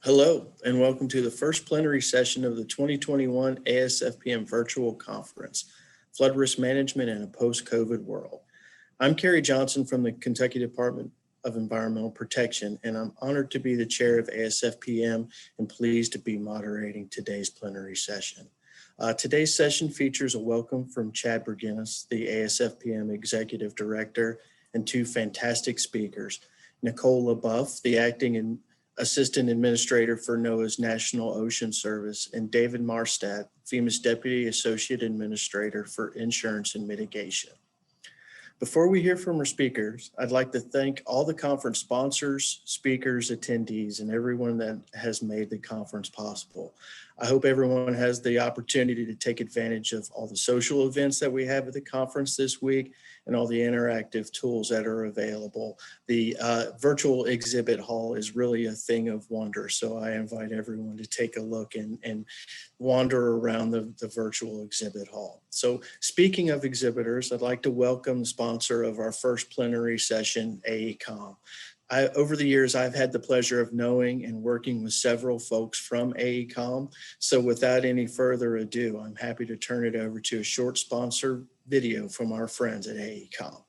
Hello, and welcome to the first plenary session of the 2021 ASFPM Virtual Conference, Flood Risk Management in a Post-COVID World. I'm Cary Johnson from the Kentucky Department of Environmental Protection, and I'm honored to be the chair of ASFPM and pleased to be moderating today's plenary session. Today's session features a welcome from Chad Berginnis, the ASFPM Executive Director, and two fantastic speakers, Nicole LeBoeuf, the Acting Assistant Administrator for NOAA's National Ocean Service, and David Maurstad, FEMA's Deputy Associate Administrator for Insurance and Mitigation. Before we hear from our speakers, I'd like to thank all the conference sponsors, speakers, attendees, and everyone that has made the conference possible. I hope everyone has the opportunity to take advantage of all the social events that we have at the conference this week and all the interactive tools that are available. The virtual exhibit hall is really a thing of wonder, so I invite everyone to take a look and wander around the virtual exhibit hall. So speaking of exhibitors, I'd like to welcome the sponsor of our first plenary session, AECOM. Over the years, I've had the pleasure of knowing and working with several folks from AECOM. So without any further ado, I'm happy to turn it over to a short sponsor video from our friends at AECOM.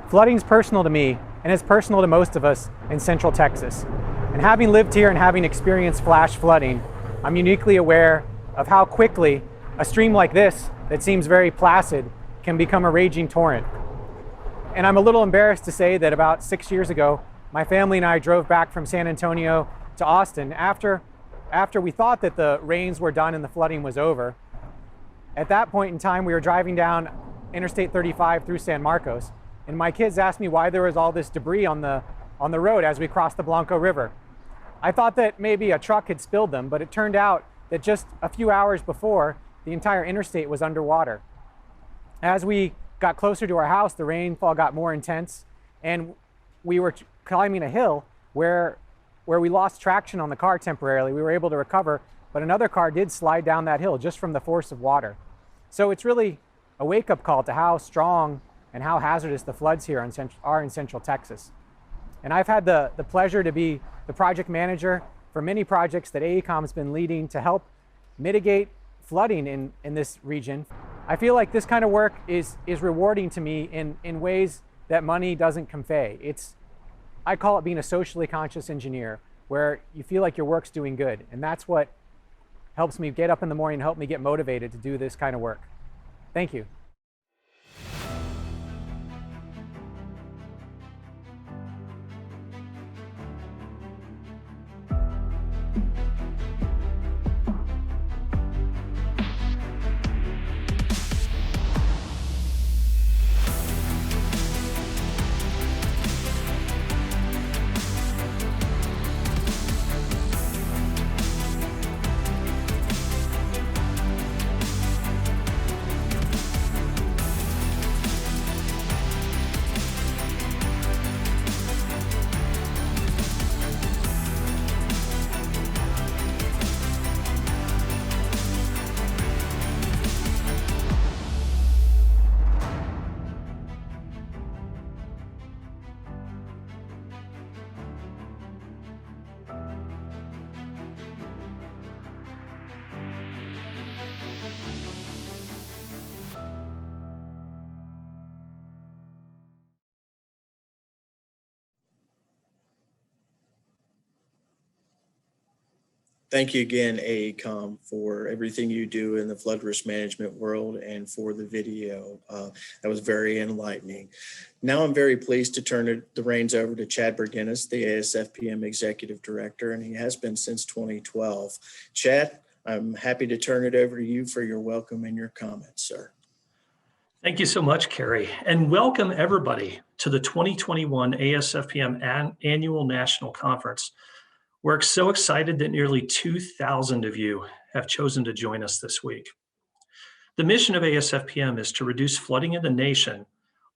Flooding is personal to me, and it's personal to most of us in Central Texas. And having lived here and having experienced flash flooding, I'm uniquely aware of how quickly a stream like this, that seems very placid, can become a raging torrent. And I'm a little embarrassed to say that about 6 years ago, my family and I drove back from San Antonio to Austin after we thought that the rains were done and the flooding was over. At that point in time, we were driving down Interstate 35 through San Marcos, and my kids asked me why there was all this debris on the road as we crossed the Blanco River. I thought that maybe a truck had spilled them, but it turned out that just a few hours before, the entire interstate was underwater. As we got closer to our house, the rainfall got more intense, and we were climbing a hill where we lost traction on the car temporarily. We were able to recover, but another car did slide down that hill just from the force of water. So it's really a wake-up call to how strong and how hazardous the floods here are in Central Texas. And I've had the pleasure to be the project manager for many projects that AECOM has been leading to help mitigate flooding in this region. I feel like this kind of work is rewarding to me in ways that money doesn't convey. I call it being a socially conscious engineer, where you feel like your work's doing good. And that's what helps me get up in the morning and help me get motivated to do this kind of work. Thank you. Thank you again, AECOM, for everything you do in the flood risk management world and for the video. That was very enlightening. Now I'm very pleased to turn the reins over to Chad Berginnis, the ASFPM Executive Director, and he has been since 2012. Chad, I'm happy to turn it over to you for your welcome and your comments, sir. Thank you so much, Cary, and welcome everybody to the 2021 ASFPM Annual National Conference. We're so excited that nearly 2,000 of you have chosen to join us this week. The mission of ASFPM is to reduce flooding in the nation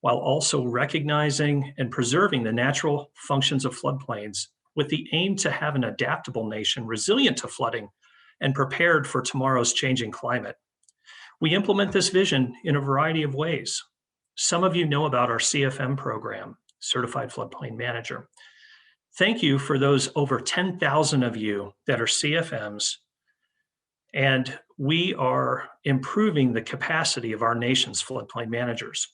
while also recognizing and preserving the natural functions of floodplains with the aim to have an adaptable nation resilient to flooding and prepared for tomorrow's changing climate. We implement this vision in a variety of ways. Some of you know about our CFM program, Certified Floodplain Manager. Thank you for those over 10,000 of you that are CFMs, and we are improving the capacity of our nation's floodplain managers.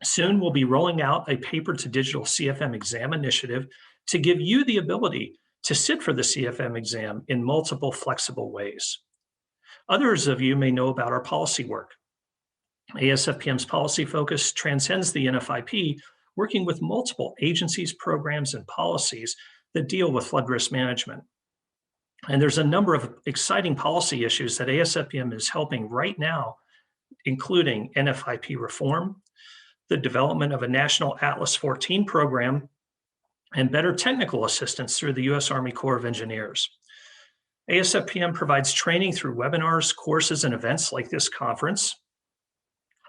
Soon we'll be rolling out a paper to digital CFM exam initiative to give you the ability to sit for the CFM exam in multiple flexible ways. Others of you may know about our policy work. ASFPM's policy focus transcends the NFIP, working with multiple agencies, programs, and policies that deal with flood risk management. And there's a number of exciting policy issues that ASFPM is helping right now, including NFIP reform, the development of a National Atlas 14 program, and better technical assistance through the U.S. Army Corps of Engineers. ASFPM provides training through webinars, courses, and events like this conference.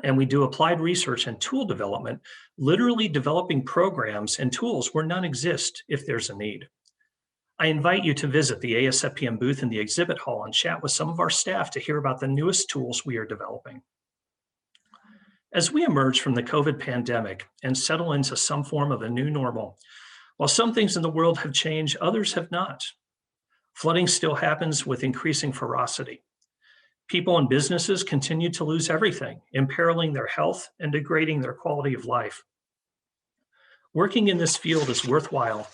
And we do applied research and tool development, literally developing programs and tools where none exist if there's a need. I invite you to visit the ASFPM booth in the exhibit hall and chat with some of our staff to hear about the newest tools we are developing. As we emerge from the COVID pandemic and settle into some form of a new normal, while some things in the world have changed, others have not. Flooding still happens with increasing ferocity. People and businesses continue to lose everything, imperiling their health and degrading their quality of life. Working in this field is worthwhile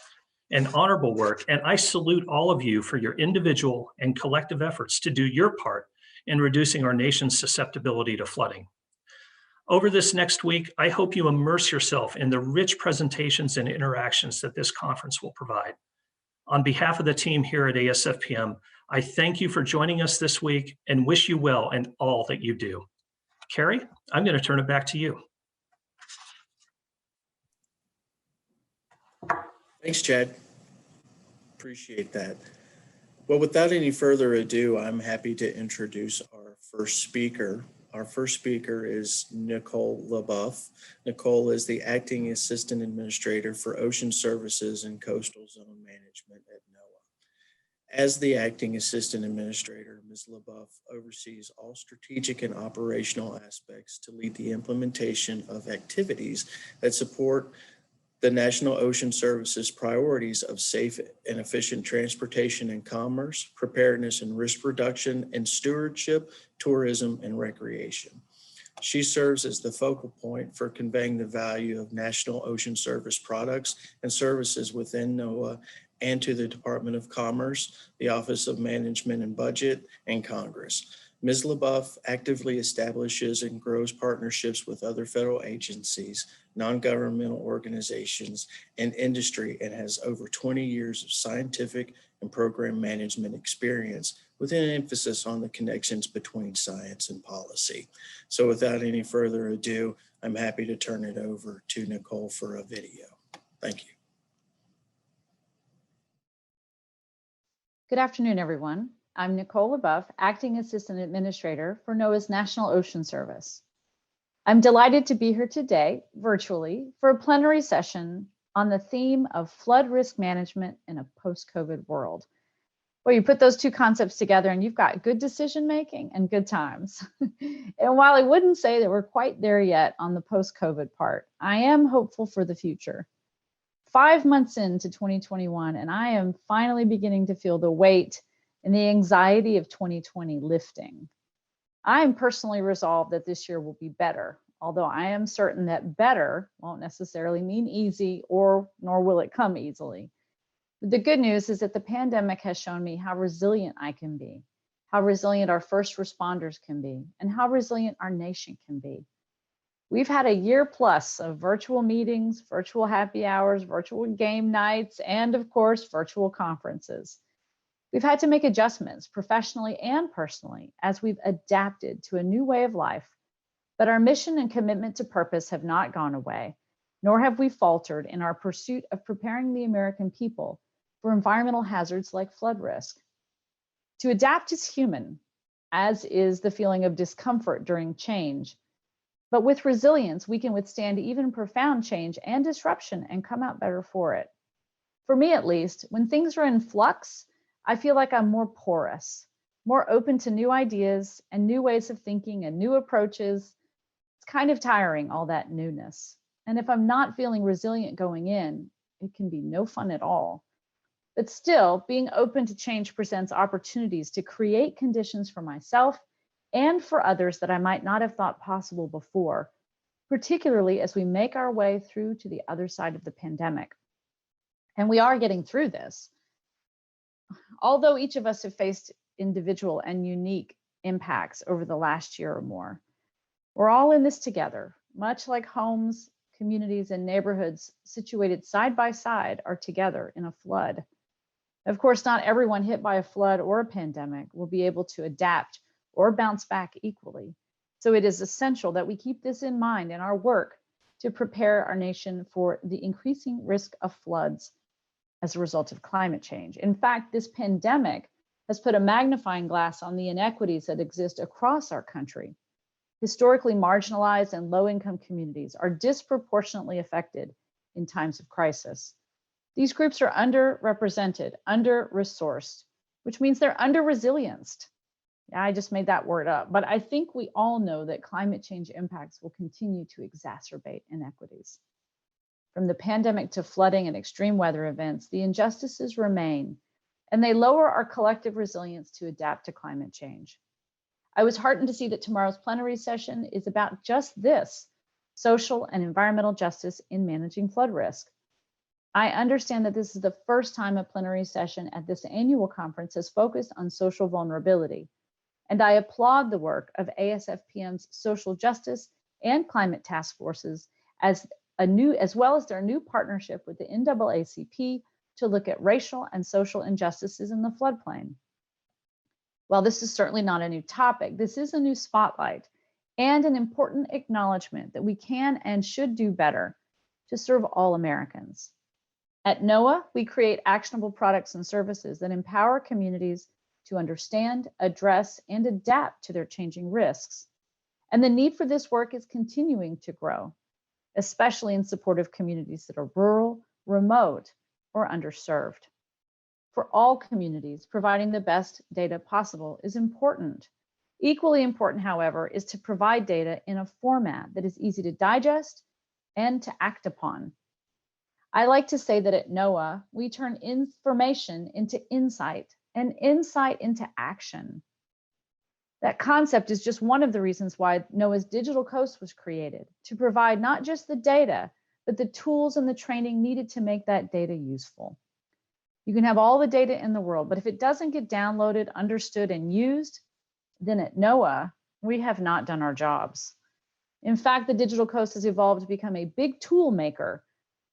and honorable work, and I salute all of you for your individual and collective efforts to do your part in reducing our nation's susceptibility to flooding. Over this next week, I hope you immerse yourself in the rich presentations and interactions that this conference will provide. On behalf of the team here at ASFPM, I thank you for joining us this week and wish you well in all that you do. Cary, I'm going to turn it back to you. Thanks, Chad. Appreciate that. Well, without any further ado, I'm happy to introduce our first speaker. Our first speaker is Nicole LeBoeuf. Nicole is the Acting Assistant Administrator for Ocean Services and Coastal Zone Management at NOAA. As the Acting Assistant Administrator, Ms. LeBoeuf oversees all strategic and operational aspects to lead the implementation of activities that support the National Ocean Service's priorities of safe and efficient transportation and commerce, preparedness and risk reduction, and stewardship, tourism, and recreation. She serves as the focal point for conveying the value of National Ocean Service products and services within NOAA and to the Department of Commerce, the Office of Management and Budget, and Congress. Ms. LeBoeuf actively establishes and grows partnerships with other federal agencies, non-governmental organizations, and industry, and has over 20 years of scientific and program management experience with an emphasis on the connections between science and policy. So without any further ado, I'm happy to turn it over to Nicole for a video. Thank you. Good afternoon, everyone. I'm Nicole LeBoeuf, Acting Assistant Administrator for NOAA's National Ocean Service. I'm delighted to be here today, virtually, for a plenary session on the theme of flood risk management in a post-COVID world. Well, you put those two concepts together and you've got good decision-making and good times. And while I wouldn't say that we're quite there yet on the post-COVID part, I am hopeful for the future. 5 months into 2021, and I am finally beginning to feel the weight and the anxiety of 2020 lifting. I am personally resolved that this year will be better, although I am certain that better won't necessarily mean easy, nor will it come easily. But the good news is that the pandemic has shown me how resilient I can be, how resilient our first responders can be, and how resilient our nation can be. We've had a year plus of virtual meetings, virtual happy hours, virtual game nights, and of course, virtual conferences. We've had to make adjustments professionally and personally as we've adapted to a new way of life, but our mission and commitment to purpose have not gone away, nor have we faltered in our pursuit of preparing the American people for environmental hazards like flood risk. To adapt is human, as is the feeling of discomfort during change. But with resilience, we can withstand even profound change and disruption and come out better for it. For me, at least, when things are in flux, I feel like I'm more porous, more open to new ideas and new ways of thinking and new approaches. It's kind of tiring, all that newness. And if I'm not feeling resilient going in, It can be no fun at all. But still, being open to change presents opportunities to create conditions for myself and for others that I might not have thought possible before, particularly as we make our way through to the other side of the pandemic. And we are getting through this. Although each of us have faced individual and unique impacts over the last year or more, we're all in this together, much like homes, communities, and neighborhoods situated side by side are together in a flood. Of course, not everyone hit by a flood or a pandemic will be able to adapt or bounce back equally. So it is essential that we keep this in mind in our work to prepare our nation for the increasing risk of floods as a result of climate change. In fact, this pandemic has put a magnifying glass on the inequities that exist across our country. Historically marginalized and low-income communities are disproportionately affected in times of crisis. These groups are underrepresented, under-resourced, which means they're under-resilience. Yeah, I just made that word up, but I think we all know that climate change impacts will continue to exacerbate inequities. From the pandemic to flooding and extreme weather events, the injustices remain, and they lower our collective resilience to adapt to climate change. I was heartened to see that tomorrow's plenary session is about just this, social and environmental justice in managing flood risk. I understand that this is the first time a plenary session at this annual conference has focused on social vulnerability, and I applaud the work of ASFPM's social justice and climate task forces as well as their new partnership with the NAACP to look at racial and social injustices in the floodplain. While this is certainly not a new topic, this is a new spotlight and an important acknowledgement that we can and should do better to serve all Americans. At NOAA, we create actionable products and services that empower communities to understand, address, and adapt to their changing risks. And the need for this work is continuing to grow, especially in support of communities that are rural, remote, or underserved. For all communities, providing the best data possible is important. Equally important, however, is to provide data in a format that is easy to digest and to act upon. I like to say that at NOAA, we turn information into insight and insight into action. That concept is just one of the reasons why NOAA's Digital Coast was created, to provide not just the data, but the tools and the training needed to make that data useful. You can have all the data in the world, but if it doesn't get downloaded, understood, and used, then at NOAA, we have not done our jobs. In fact, the Digital Coast has evolved to become a big tool maker.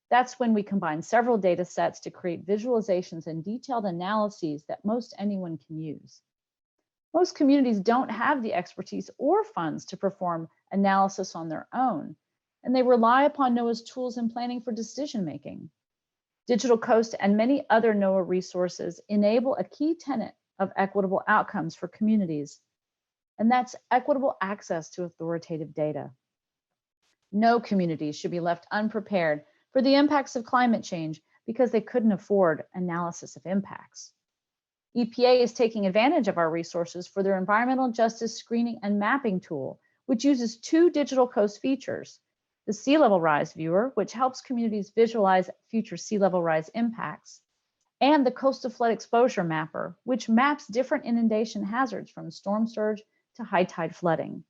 That's when we combine several data sets to create visualizations and detailed analyses that most anyone can use. Most communities don't have the expertise or funds to perform analysis on their own, and they rely upon NOAA's tools in planning for decision-making. Digital Coast and many other NOAA resources enable a key tenet of equitable outcomes for communities, and that's equitable access to authoritative data. No community should be left unprepared for the impacts of climate change because they couldn't afford analysis of impacts. EPA is taking advantage of our resources for their environmental justice screening and mapping tool, which uses two Digital Coast features: the sea level rise viewer, which helps communities visualize future sea level rise impacts, and the coastal flood exposure mapper, which maps different inundation hazards from storm surge to high tide flooding.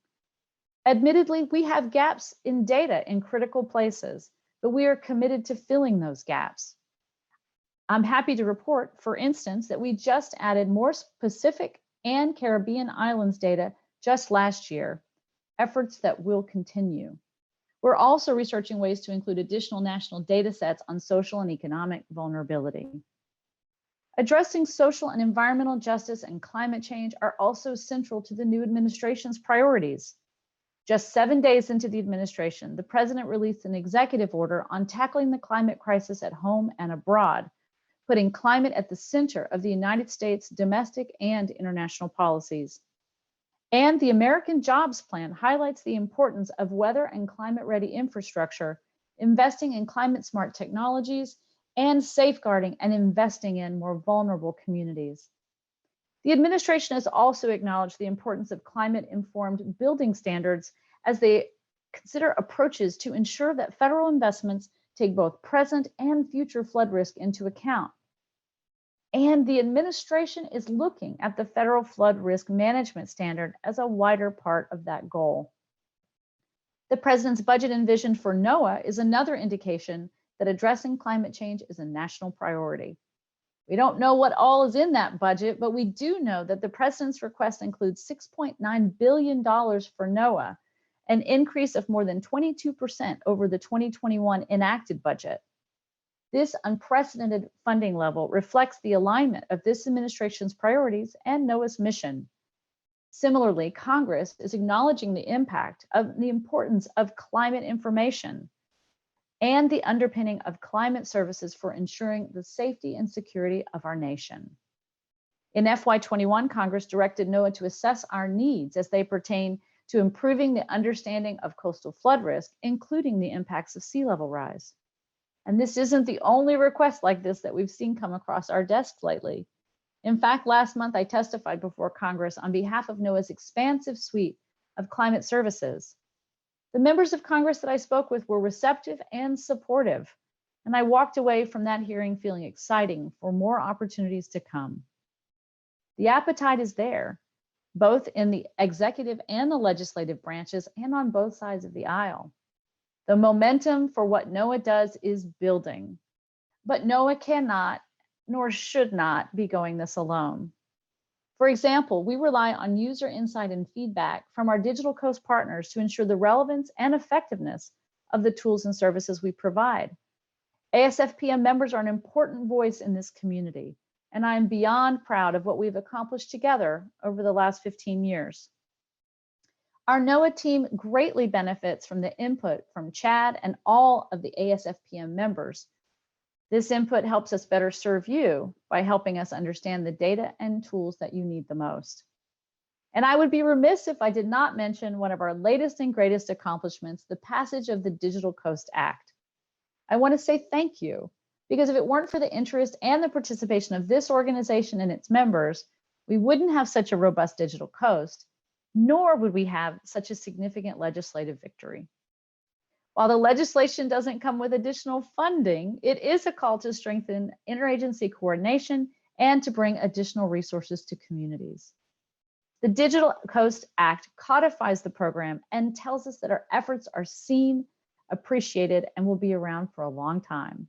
Admittedly, we have gaps in data in critical places, but we are committed to filling those gaps. I'm happy to report, for instance, that we just added more Pacific and Caribbean islands data just last year, efforts that will continue. We're also researching ways to include additional national data sets on social and economic vulnerability. Addressing social and environmental justice and climate change are also central to the new administration's priorities. Just 7 days into the administration, the president released an executive order on tackling the climate crisis at home and abroad, putting climate at the center of the United States' domestic and international policies. And the American Jobs Plan highlights the importance of weather and climate-ready infrastructure, investing in climate-smart technologies, and safeguarding and investing in more vulnerable communities. The administration has also acknowledged the importance of climate-informed building standards as they consider approaches to ensure that federal investments take both present and future flood risk into account. And the administration is looking at the federal flood risk management standard as a wider part of that goal. The president's budget envisioned for NOAA is another indication that addressing climate change is a national priority. We don't know what all is in that budget, but we do know that the president's request includes $6.9 billion for NOAA, an increase of more than 22% over the 2021 enacted budget. This unprecedented funding level reflects the alignment of this administration's priorities and NOAA's mission. Similarly, Congress is acknowledging the impact of the importance of climate information and the underpinning of climate services for ensuring the safety and security of our nation. In FY21, Congress directed NOAA to assess our needs as they pertain to improving the understanding of coastal flood risk, including the impacts of sea level rise. And this isn't the only request like this that we've seen come across our desks lately. In fact, last month I testified before Congress on behalf of NOAA's expansive suite of climate services. The members of Congress that I spoke with were receptive and supportive, and I walked away from that hearing feeling exciting for more opportunities to come. The appetite is there, both in the executive and the legislative branches and on both sides of the aisle. The momentum for what NOAA does is building, but NOAA cannot nor should not be going this alone. For example, we rely on user insight and feedback from our Digital Coast partners to ensure the relevance and effectiveness of the tools and services we provide. ASFPM members are an important voice in this community, and I am beyond proud of what we've accomplished together over the last 15 years. Our NOAA team greatly benefits from the input from Chad and all of the ASFPM members. This input helps us better serve you by helping us understand the data and tools that you need the most. And I would be remiss if I did not mention one of our latest and greatest accomplishments, the passage of the Digital Coast Act. I want to say thank you, because if it weren't for the interest and the participation of this organization and its members, we wouldn't have such a robust Digital Coast, nor would we have such a significant legislative victory. While the legislation doesn't come with additional funding, it is a call to strengthen interagency coordination and to bring additional resources to communities. The Digital Coast Act codifies the program and tells us that our efforts are seen, appreciated, and will be around for a long time.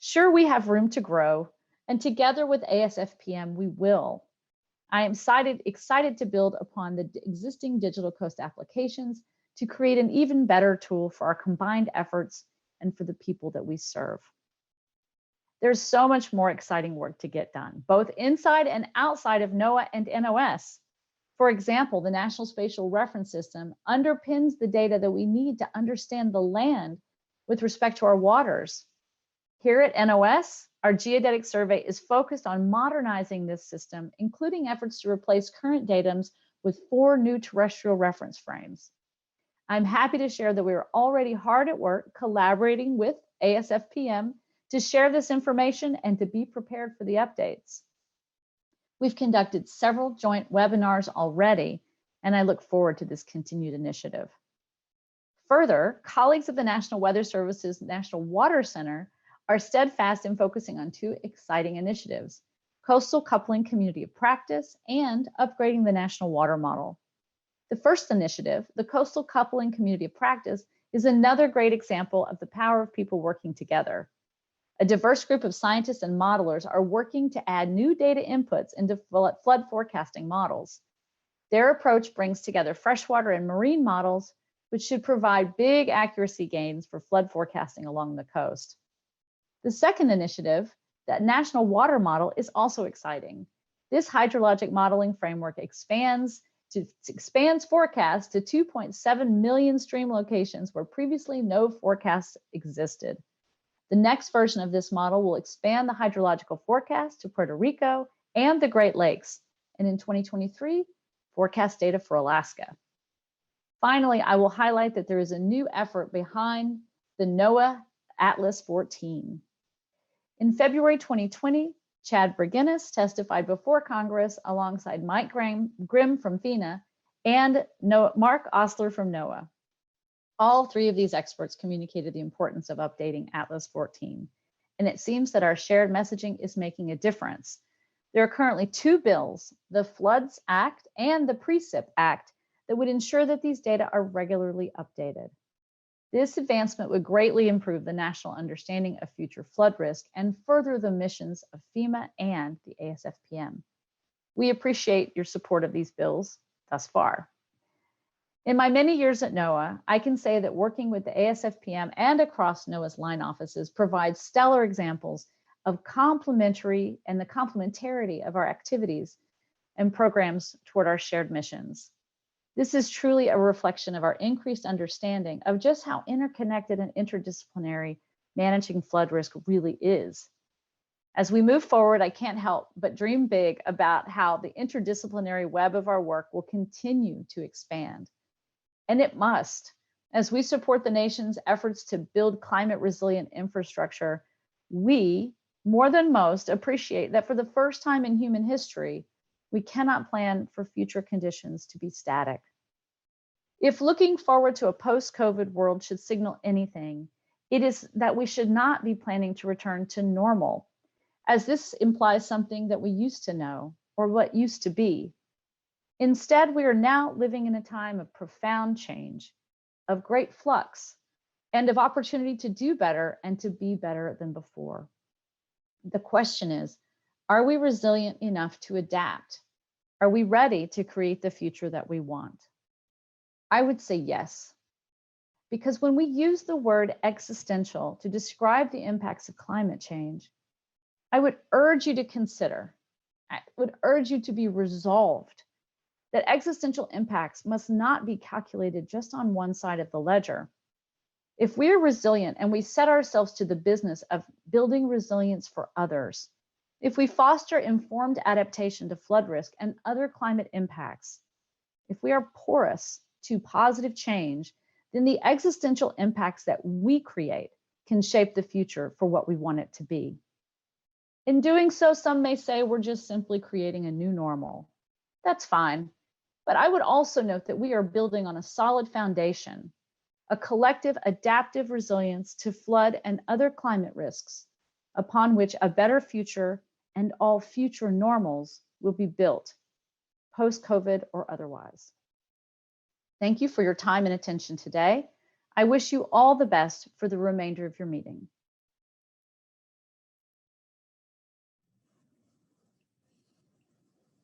Sure, we have room to grow, and together with ASFPM, we will. I am excited to build upon the existing Digital Coast applications to create an even better tool for our combined efforts and for the people that we serve. There's so much more exciting work to get done, both inside and outside of NOAA and NOS. For example, the National Spatial Reference System underpins the data that we need to understand the land with respect to our waters. Here at NOS, our geodetic survey is focused on modernizing this system, including efforts to replace current datums with 4 new terrestrial reference frames. I'm happy to share that we are already hard at work collaborating with ASFPM to share this information and to be prepared for the updates. We've conducted several joint webinars already, and I look forward to this continued initiative. Further, colleagues of the National Weather Service's National Water Center are steadfast in focusing on 2 exciting initiatives: coastal coupling community of practice and upgrading the national water model. The first initiative, the coastal coupling community of practice, is another great example of the power of people working together. A diverse group of scientists and modelers are working to add new data inputs into flood forecasting models. Their approach brings together freshwater and marine models, which should provide big accuracy gains for flood forecasting along the coast. The second initiative, that national water model, is also exciting. This hydrologic modeling framework expands forecasts to 2.7 million stream locations where previously no forecasts existed. The next version of this model will expand the hydrological forecast to Puerto Rico and the Great Lakes, and in 2023, forecast data for Alaska. Finally, I will highlight that there is a new effort behind the NOAA Atlas 14. In February 2020, Chad Berginnis testified before Congress alongside Mike Grimm from FEMA and Mark Osler from NOAA. All three of these experts communicated the importance of updating Atlas 14, and it seems that our shared messaging is making a difference. There are currently two bills, the Floods Act and the Precip Act, that would ensure that these data are regularly updated. This advancement would greatly improve the national understanding of future flood risk and further the missions of FEMA and the ASFPM. We appreciate your support of these bills thus far. In my many years at NOAA, I can say that working with the ASFPM and across NOAA's line offices provides stellar examples of complementarity of our activities and programs toward our shared missions. This is truly a reflection of our increased understanding of just how interconnected and interdisciplinary managing flood risk really is. As we move forward, I can't help but dream big about how the interdisciplinary web of our work will continue to expand. And it must. As we support the nation's efforts to build climate resilient infrastructure, we, more than most, appreciate that for the first time in human history, we cannot plan for future conditions to be static. If looking forward to a post-COVID world should signal anything, it is that we should not be planning to return to normal, as this implies something that we used to know or what used to be. Instead, we are now living in a time of profound change, of great flux, and of opportunity to do better and to be better than before. The question is, are we resilient enough to adapt? Are we ready to create the future that we want? I would say yes, because when we use the word existential to describe the impacts of climate change, I would urge you to consider, I would urge you to be resolved that existential impacts must not be calculated just on one side of the ledger. If we are resilient and we set ourselves to the business of building resilience for others, if we foster informed adaptation to flood risk and other climate impacts, if we are porous to positive change, then the existential impacts that we create can shape the future for what we want it to be. In doing so, some may say we're just simply creating a new normal. That's fine. But I would also note that we are building on a solid foundation, a collective adaptive resilience to flood and other climate risks, upon which a better future and all future normals will be built, post-COVID or otherwise. Thank you for your time and attention today. I wish you all the best for the remainder of your meeting.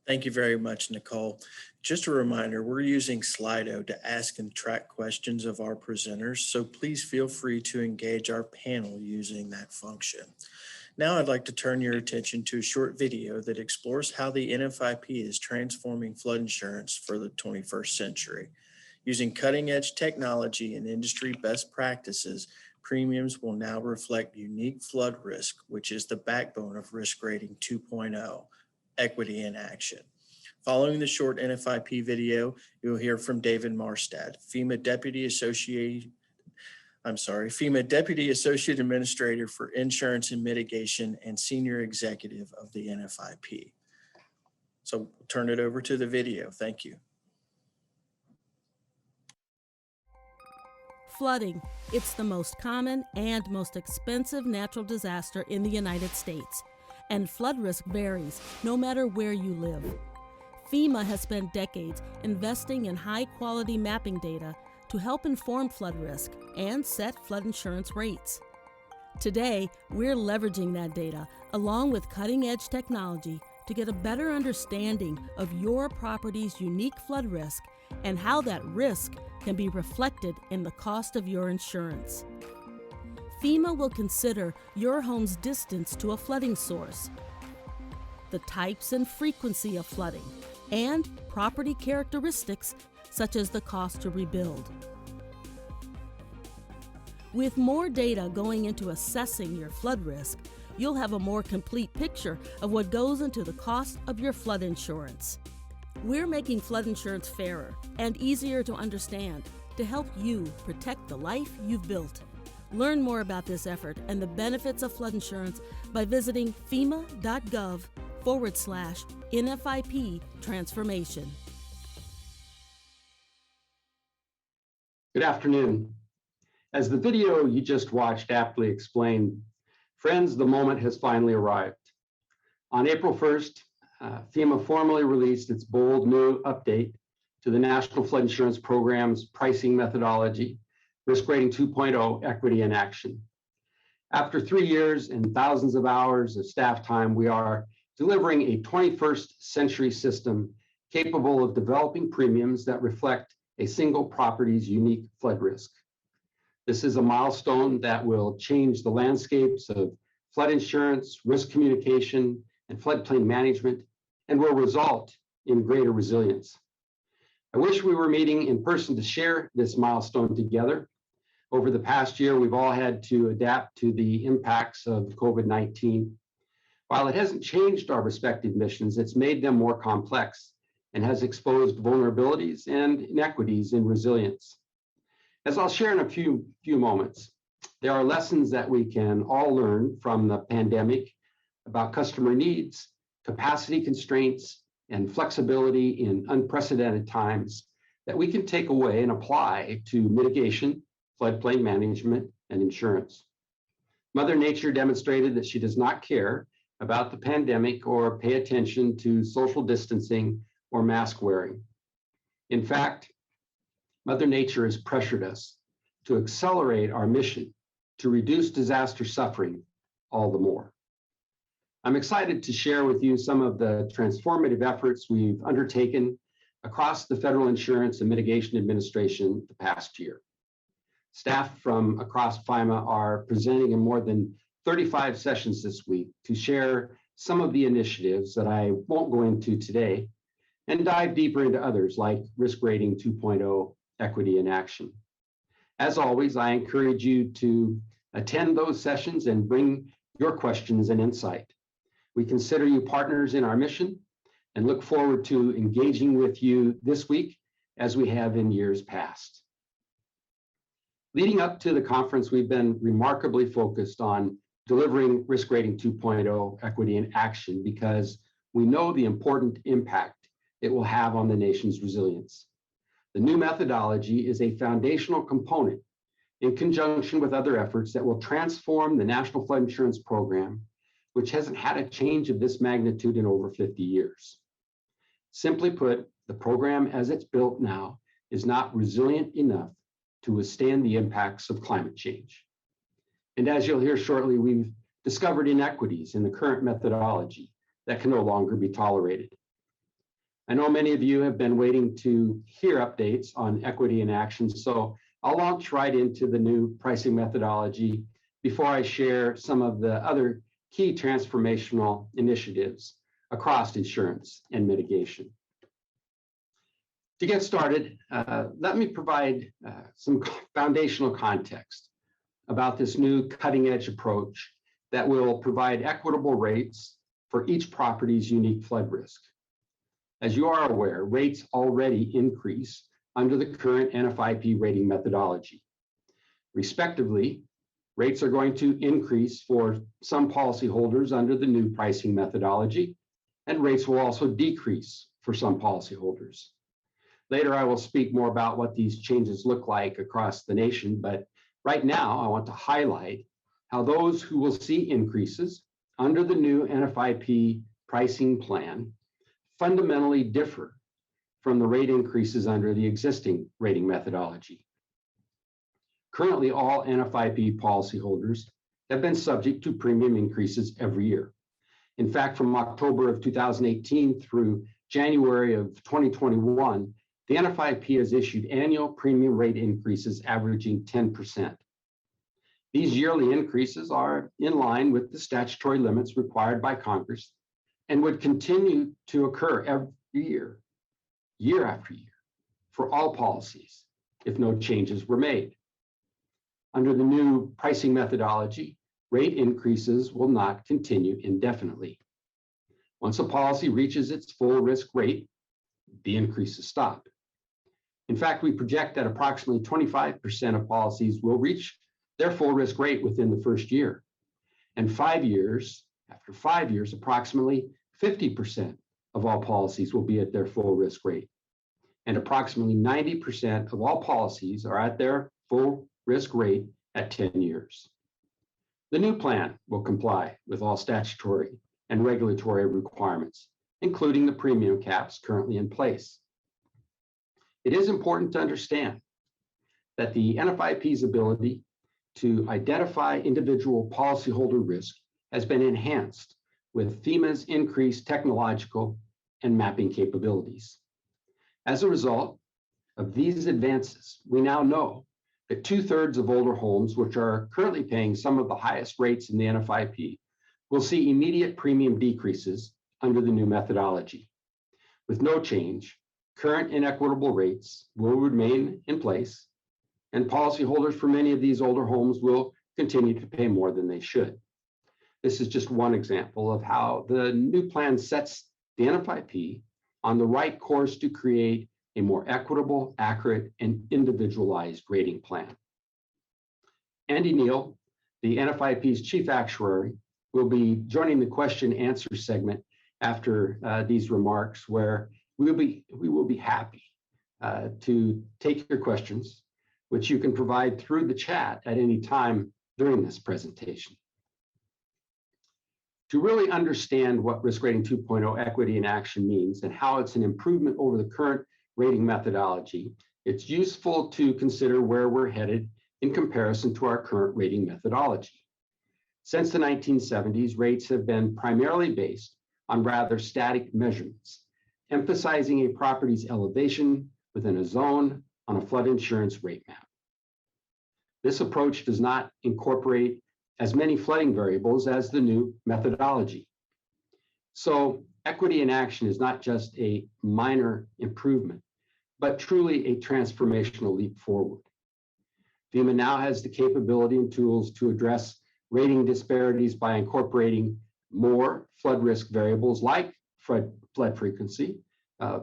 Thank you very much, Nicole. Just a reminder, we're using Slido to ask and track questions of our presenters, so please feel free to engage our panel using that function. Now I'd like to turn your attention to a short video that explores how the NFIP is transforming flood insurance for the 21st century. Using cutting-edge technology and industry best practices, premiums will now reflect unique flood risk, which is the backbone of Risk Rating 2.0. Equity in action. Following the short NFIP video, you'll hear from David Maurstad, FEMA Deputy Associate Administrator for Insurance and Mitigation and Senior Executive of the NFIP. So we'll turn it over to the video. Thank you. Flooding. It's the most common and most expensive natural disaster in the United States. And flood risk varies no matter where you live. FEMA has spent decades investing in high-quality mapping data to help inform flood risk and set flood insurance rates. Today, we're leveraging that data along with cutting-edge technology to get a better understanding of your property's unique flood risk and how that risk can be reflected in the cost of your insurance. FEMA will consider your home's distance to a flooding source, the types and frequency of flooding, and property characteristics such as the cost to rebuild. With more data going into assessing your flood risk, you'll have a more complete picture of what goes into the cost of your flood insurance. We're making flood insurance fairer and easier to understand to help you protect the life you've built. Learn more about this effort and the benefits of flood insurance by visiting FEMA.gov/NFIP transformation. Good afternoon. As the video you just watched aptly explained, friends, the moment has finally arrived. On April 1st, FEMA formally released its bold new update to the National Flood Insurance Program's pricing methodology, Risk Rating 2.0, Equity in Action. After 3 years and thousands of hours of staff time, we are delivering a 21st century system capable of developing premiums that reflect a single property's unique flood risk. This is a milestone that will change the landscapes of flood insurance, risk communication, and floodplain management, and will result in greater resilience. I wish we were meeting in person to share this milestone together. Over the past year, we've all had to adapt to the impacts of COVID-19. While it hasn't changed our respective missions, it's made them more complex and has exposed vulnerabilities and inequities in resilience. As I'll share in a few moments, there are lessons that we can all learn from the pandemic about customer needs, capacity constraints, and flexibility in unprecedented times that we can take away and apply to mitigation, floodplain management, and insurance. Mother Nature demonstrated that she does not care about the pandemic or pay attention to social distancing or mask wearing. In fact, Mother Nature has pressured us to accelerate our mission to reduce disaster suffering all the more. I'm excited to share with you some of the transformative efforts we've undertaken across the Federal Insurance and Mitigation Administration the past year. Staff from across FEMA are presenting in more than 35 sessions this week to share some of the initiatives that I won't go into today and dive deeper into others like Risk Rating 2.0, Equity in Action. As always, I encourage you to attend those sessions and bring your questions and insight. We consider you partners in our mission and look forward to engaging with you this week as we have in years past. Leading up to the conference, we've been remarkably focused on delivering Risk Rating 2.0 Equity in Action because we know the important impact it will have on the nation's resilience. The new methodology is a foundational component in conjunction with other efforts that will transform the National Flood Insurance Program, which hasn't had a change of this magnitude in over 50 years. Simply put, the program as it's built now is not resilient enough to withstand the impacts of climate change. And as you'll hear shortly, we've discovered inequities in the current methodology that can no longer be tolerated. I know many of you have been waiting to hear updates on equity in action, so I'll launch right into the new pricing methodology before I share some of the other key transformational initiatives across insurance and mitigation. To get started, let me provide some foundational context about this new cutting-edge approach that will provide equitable rates for each property's unique flood risk. As you are aware, rates already increase under the current NFIP rating methodology. Respectively, rates are going to increase for some policyholders under the new pricing methodology, and rates will also decrease for some policyholders. Later, I will speak more about what these changes look like across the nation, but right now, I want to highlight how those who will see increases under the new NFIP pricing plan fundamentally differ from the rate increases under the existing rating methodology. Currently, all NFIP policyholders have been subject to premium increases every year. In fact, from October of 2018 through January of 2021, the NFIP has issued annual premium rate increases averaging 10%. These yearly increases are in line with the statutory limits required by Congress and would continue to occur every year, year after year, for all policies if no changes were made. Under the new pricing methodology, rate increases will not continue indefinitely. Once a policy reaches its full risk rate, the increases stop. In fact, we project that approximately 25% of policies will reach their full risk rate within the first year. And after 5 years, approximately 50% of all policies will be at their full risk rate. And approximately 90% of all policies are at their full risk rate at 10 years. The new plan will comply with all statutory and regulatory requirements, including the premium caps currently in place. It is important to understand that the NFIP's ability to identify individual policyholder risk has been enhanced with FEMA's increased technological and mapping capabilities. As a result of these advances, we now know that 2/3 of older homes, which are currently paying some of the highest rates in the NFIP, will see immediate premium decreases under the new methodology. With no change, current inequitable rates will remain in place, and policyholders for many of these older homes will continue to pay more than they should. This is just one example of how the new plan sets the NFIP on the right course to create a more equitable, accurate, and individualized rating plan. Andy Neal, the NFIP's chief actuary, will be joining the question answer segment after these remarks, where we will be happy to take your questions, which you can provide through the chat at any time during this presentation. To really understand what Risk Rating 2.0 equity in action means and how it's an improvement over the current rating methodology, it's useful to consider where we're headed in comparison to our current rating methodology. Since the 1970s, rates have been primarily based on rather static measurements, emphasizing a property's elevation within a zone on a flood insurance rate map. This approach does not incorporate as many flooding variables as the new methodology. So equity in action is not just a minor improvement, but truly a transformational leap forward. FEMA now has the capability and tools to address rating disparities by incorporating more flood risk variables like flood frequency,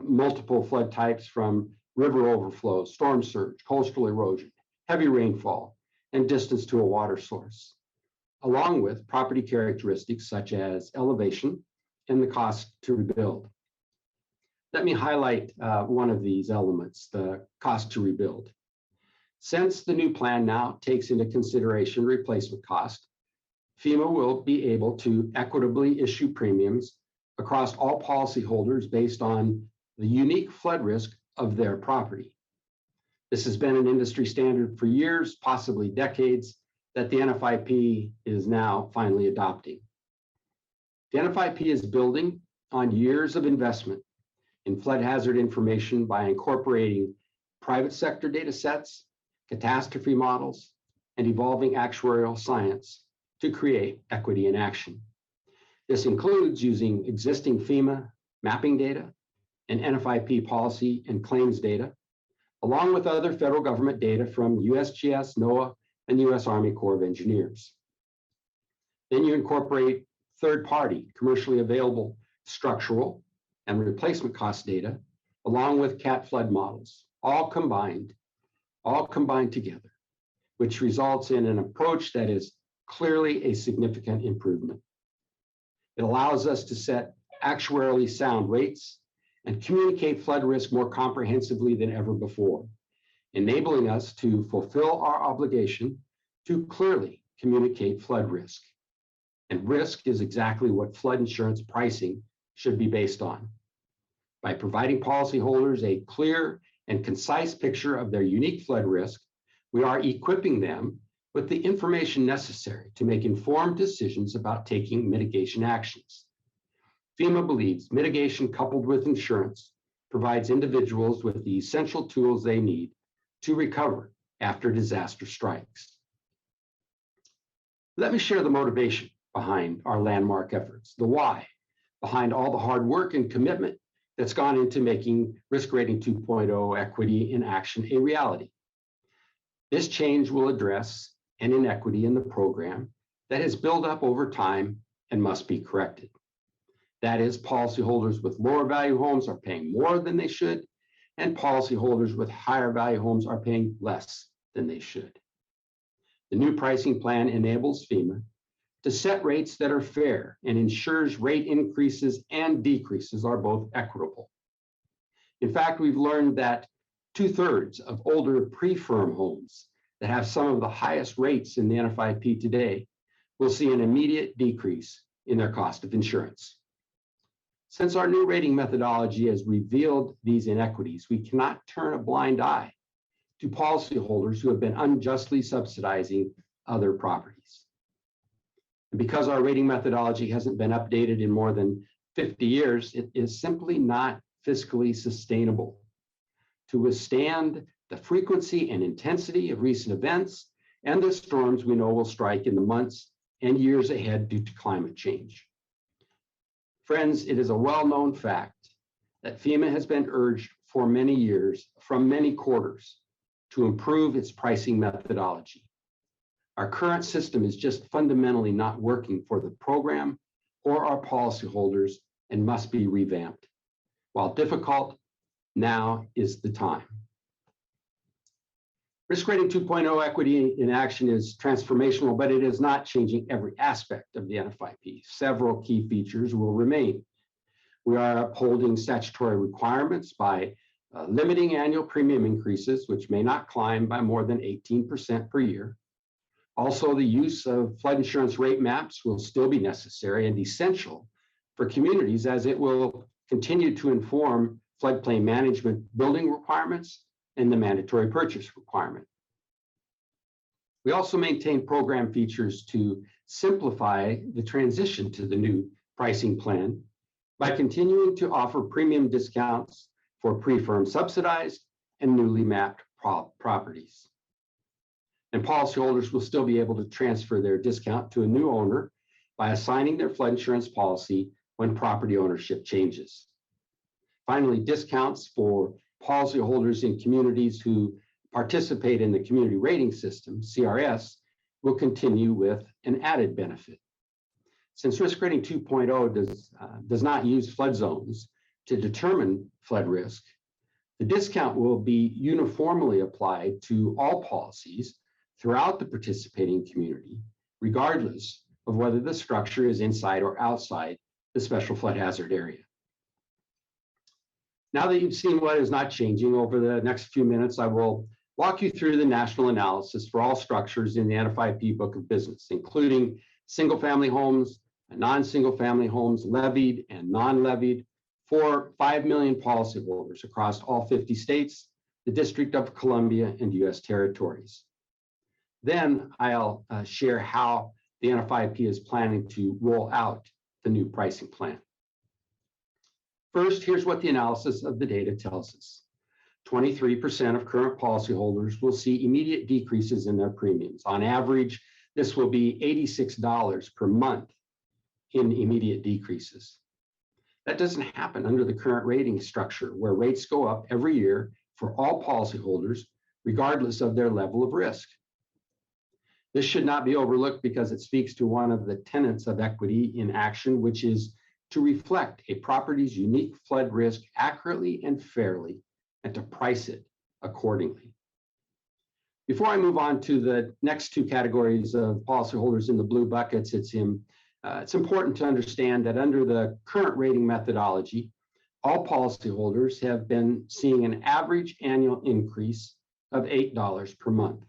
multiple flood types from river overflow, storm surge, coastal erosion, heavy rainfall, and distance to a water source, along with property characteristics such as elevation and the cost to rebuild. Let me highlight one of these elements, the cost to rebuild. Since the new plan now takes into consideration replacement cost, FEMA will be able to equitably issue premiums across all policyholders based on the unique flood risk of their property. This has been an industry standard for years, possibly decades, that the NFIP is now finally adopting. The NFIP is building on years of investment in flood hazard information by incorporating private sector data sets, catastrophe models, and evolving actuarial science to create equity in action. This includes using existing FEMA mapping data and NFIP policy and claims data, along with other federal government data from USGS, NOAA, and US Army Corps of Engineers. Then you incorporate third-party, commercially available structural and replacement cost data, along with CAT flood models, all combined together, which results in an approach that is clearly a significant improvement. It allows us to set actuarially sound rates and communicate flood risk more comprehensively than ever before, enabling us to fulfill our obligation to clearly communicate flood risk. And risk is exactly what flood insurance pricing should be based on. By providing policyholders a clear and concise picture of their unique flood risk, we are equipping them with the information necessary to make informed decisions about taking mitigation actions. FEMA believes mitigation coupled with insurance provides individuals with the essential tools they need to recover after disaster strikes. Let me share the motivation behind our landmark efforts, the why behind all the hard work and commitment that's gone into making Risk Rating 2.0 equity in action a reality. This change will address an inequity in the program that has built up over time and must be corrected. That is, policyholders with lower value homes are paying more than they should, and policyholders with higher value homes are paying less than they should. The new pricing plan enables FEMA to set rates that are fair and ensures rate increases and decreases are both equitable. In fact, we've learned that 2/3 of older pre-firm homes that have some of the highest rates in the NFIP today will see an immediate decrease in their cost of insurance. Since our new rating methodology has revealed these inequities, we cannot turn a blind eye to policyholders who have been unjustly subsidizing other properties. And because our rating methodology hasn't been updated in more than 50 years, it is simply not fiscally sustainable to withstand the frequency and intensity of recent events and the storms we know will strike in the months and years ahead due to climate change. Friends, it is a well-known fact that FEMA has been urged for many years from many quarters to improve its pricing methodology. Our current system is just fundamentally not working for the program or our policyholders and must be revamped. While difficult, now is the time. Risk Rating 2.0 equity in action is transformational, but it is not changing every aspect of the NFIP. Several key features will remain. We are upholding statutory requirements by limiting annual premium increases, which may not climb by more than 18% per year. Also, the use of flood insurance rate maps will still be necessary and essential for communities, as it will continue to inform floodplain management building requirements and the mandatory purchase requirement. We also maintain program features to simplify the transition to the new pricing plan by continuing to offer premium discounts for pre-firm subsidized and newly mapped properties. And policyholders will still be able to transfer their discount to a new owner by assigning their flood insurance policy when property ownership changes. Finally, discounts for policyholders in communities who participate in the community rating system, CRS, will continue with an added benefit. Since Risk Rating 2.0 does not use flood zones to determine flood risk, the discount will be uniformly applied to all policies throughout the participating community, regardless of whether the structure is inside or outside the special flood hazard area. Now that you've seen what is not changing, over the next few minutes, I will walk you through the national analysis for all structures in the NFIP book of business, including single-family homes, non-single-family homes, levied and non-levied, for 5 million policyholders across all 50 states, the District of Columbia, and U.S. territories. Then I'll share how the NFIP is planning to roll out the new pricing plan. First, here's what the analysis of the data tells us. 23% of current policyholders will see immediate decreases in their premiums. On average, this will be $86 per month in immediate decreases. That doesn't happen under the current rating structure, where rates go up every year for all policyholders, regardless of their level of risk. This should not be overlooked because it speaks to one of the tenets of equity in action, which is to reflect a property's unique flood risk accurately and fairly, and to price it accordingly. Before I move on to the next two categories of policyholders in the blue buckets, it's important to understand that under the current rating methodology, all policyholders have been seeing an average annual increase of $8 per month.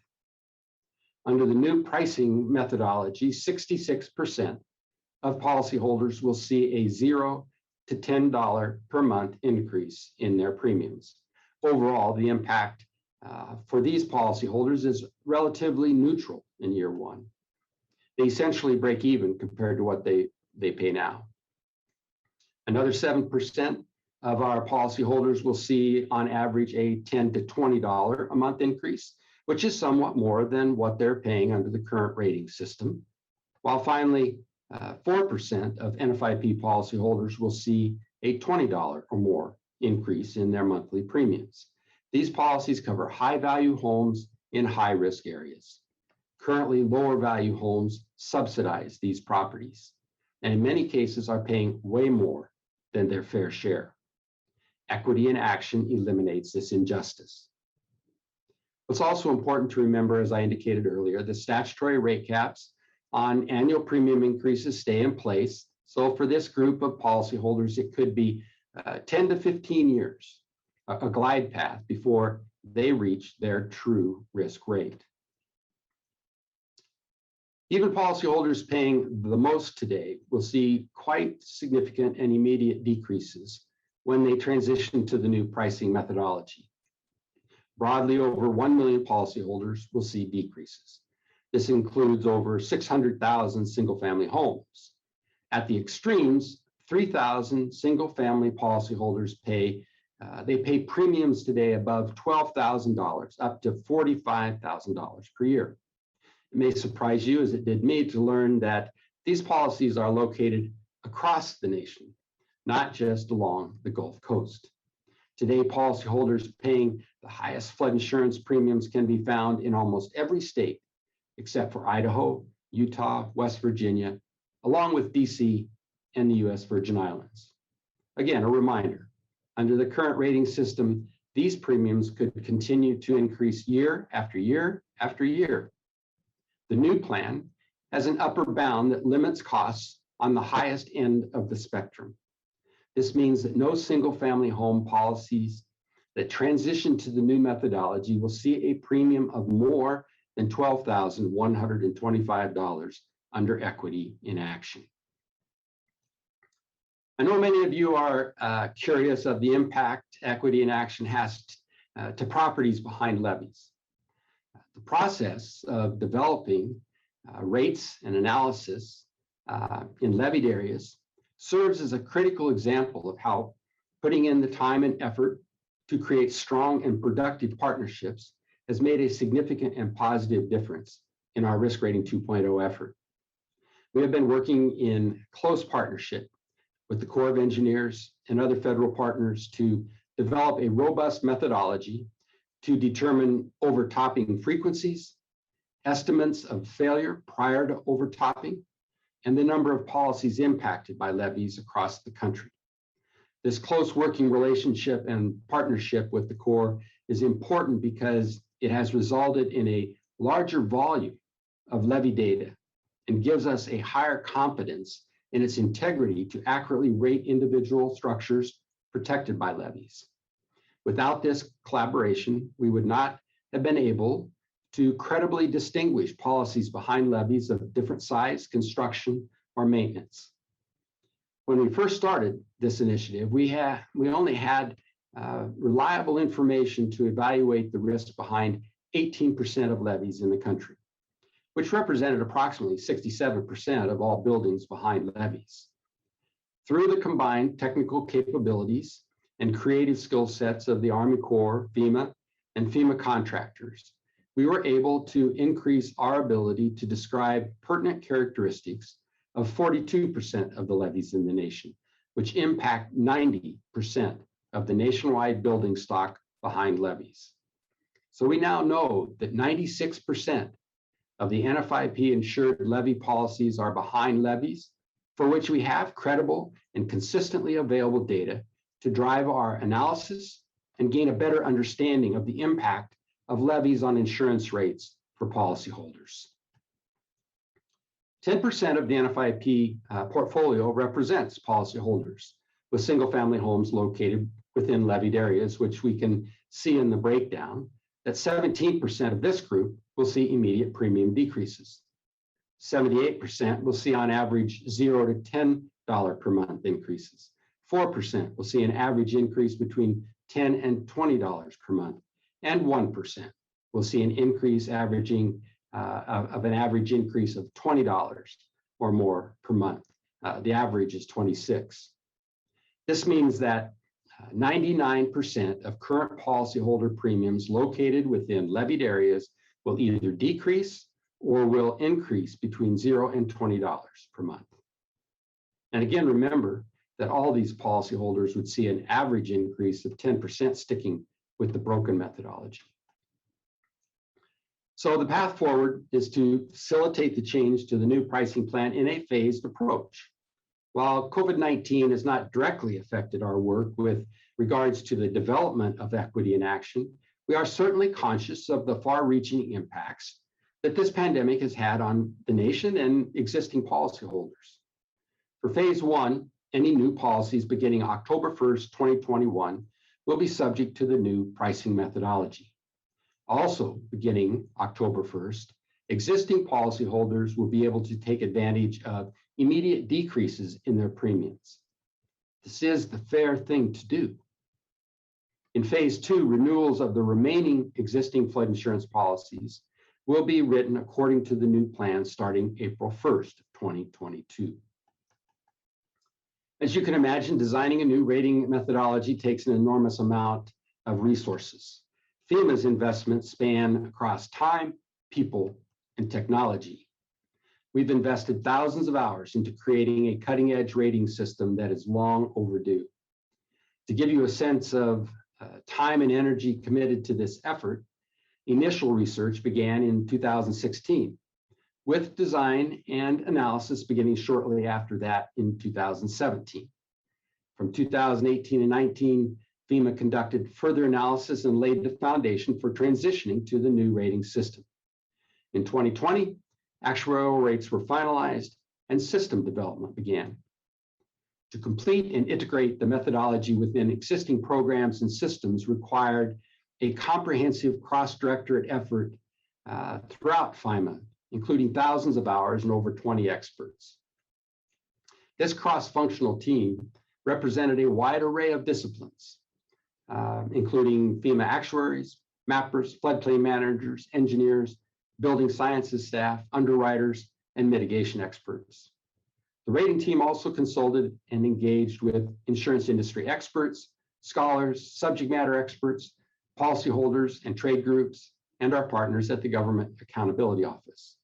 Under the new pricing methodology, 66% of policyholders will see a $0 to $10 per month increase in their premiums. Overall, the impact for these policyholders is relatively neutral in year one. They essentially break even compared to what they pay now. Another 7% of our policyholders will see on average a $10 to $20 a month increase, which is somewhat more than what they're paying under the current rating system. While finally, 4% of NFIP policyholders will see a $20 or more increase in their monthly premiums. These policies cover high-value homes in high-risk areas. Currently, lower-value homes subsidize these properties, and in many cases are paying way more than their fair share. Equity in action eliminates this injustice. What's also important to remember, as I indicated earlier, the statutory rate caps on annual premium increases stay in place. So for this group of policyholders, it could be 10 to 15 years, a glide path before they reach their true risk rate. Even policyholders paying the most today will see quite significant and immediate decreases when they transition to the new pricing methodology. Broadly, over 1 million policyholders will see decreases. This includes over 600,000 single-family homes. At the extremes, 3,000 single-family policyholders pay premiums today above $12,000, up to $45,000 per year. It may surprise you, as it did me, to learn that these policies are located across the nation, not just along the Gulf Coast. Today, policyholders paying the highest flood insurance premiums can be found in almost every state, except for Idaho, Utah, West Virginia, along with DC and the US Virgin Islands. Again, a reminder, under the current rating system, these premiums could continue to increase year after year after year. The new plan has an upper bound that limits costs on the highest end of the spectrum. This means that no single-family home policies that transition to the new methodology will see a premium of more than $12,125 under equity in action. I know many of you are curious of the impact equity in action has to properties behind levees. The process of developing rates and analysis in levied areas serves as a critical example of how putting in the time and effort to create strong and productive partnerships has made a significant and positive difference in our Risk Rating 2.0 effort. We have been working in close partnership with the Corps of Engineers and other federal partners to develop a robust methodology to determine overtopping frequencies, estimates of failure prior to overtopping, and the number of policies impacted by levees across the country. This close working relationship and partnership with the Corps is important because it has resulted in a larger volume of levee data and gives us a higher confidence in its integrity to accurately rate individual structures protected by levees. Without this collaboration, we would not have been able to credibly distinguish policies behind levees of different size, construction, or maintenance. When we first started this initiative, we only had reliable information to evaluate the risk behind 18% of levees in the country, which represented approximately 67% of all buildings behind levees. Through the combined technical capabilities and creative skill sets of the Army Corps, FEMA, and FEMA contractors, we were able to increase our ability to describe pertinent characteristics of 42% of the levees in the nation, which impact 90% of the nationwide building stock behind levees. So we now know that 96% of the NFIP insured levee policies are behind levees, for which we have credible and consistently available data to drive our analysis and gain a better understanding of the impact of levies on insurance rates for policyholders. 10% of the NFIP portfolio represents policyholders with single-family homes located within levied areas, which we can see in the breakdown that 17% of this group will see immediate premium decreases. 78% will see on average $0 to $10 per month increases. 4% will see an average increase between $10 and $20 per month, and 1% will see an increase averaging of an average increase of $20 or more per month. The average is 26. This means that 99% of current policyholder premiums located within levied areas will either decrease or will increase between $0 and $20 per month. And again, remember that all these policyholders would see an average increase of 10% sticking with the broken methodology. So the path forward is to facilitate the change to the new pricing plan in a phased approach. While COVID-19 has not directly affected our work with regards to the development of equity in action, we are certainly conscious of the far-reaching impacts that this pandemic has had on the nation and existing policyholders. For phase one, any new policies beginning October 1st, 2021 will be subject to the new pricing methodology. Also beginning October 1st, existing policyholders will be able to take advantage of immediate decreases in their premiums. This is the fair thing to do. In phase 2, renewals of the remaining existing flood insurance policies will be written according to the new plan starting April 1st, 2022. As you can imagine, designing a new rating methodology takes an enormous amount of resources. FEMA's investments span across time, people, and technology. We've invested thousands of hours into creating a cutting-edge rating system that is long overdue. To give you a sense of time and energy committed to this effort, initial research began in 2016, with design and analysis beginning shortly after that in 2017. From 2018 and 19, FEMA conducted further analysis and laid the foundation for transitioning to the new rating system. In 2020, actuarial rates were finalized and system development began. To complete and integrate the methodology within existing programs and systems required a comprehensive cross-directorate effort throughout FEMA, including thousands of hours and over 20 experts. This cross-functional team represented a wide array of disciplines, including FEMA actuaries, mappers, floodplain managers, engineers, building sciences staff, underwriters, and mitigation experts. The rating team also consulted and engaged with insurance industry experts, scholars, subject matter experts, policyholders and trade groups, and our partners at the Government Accountability Office.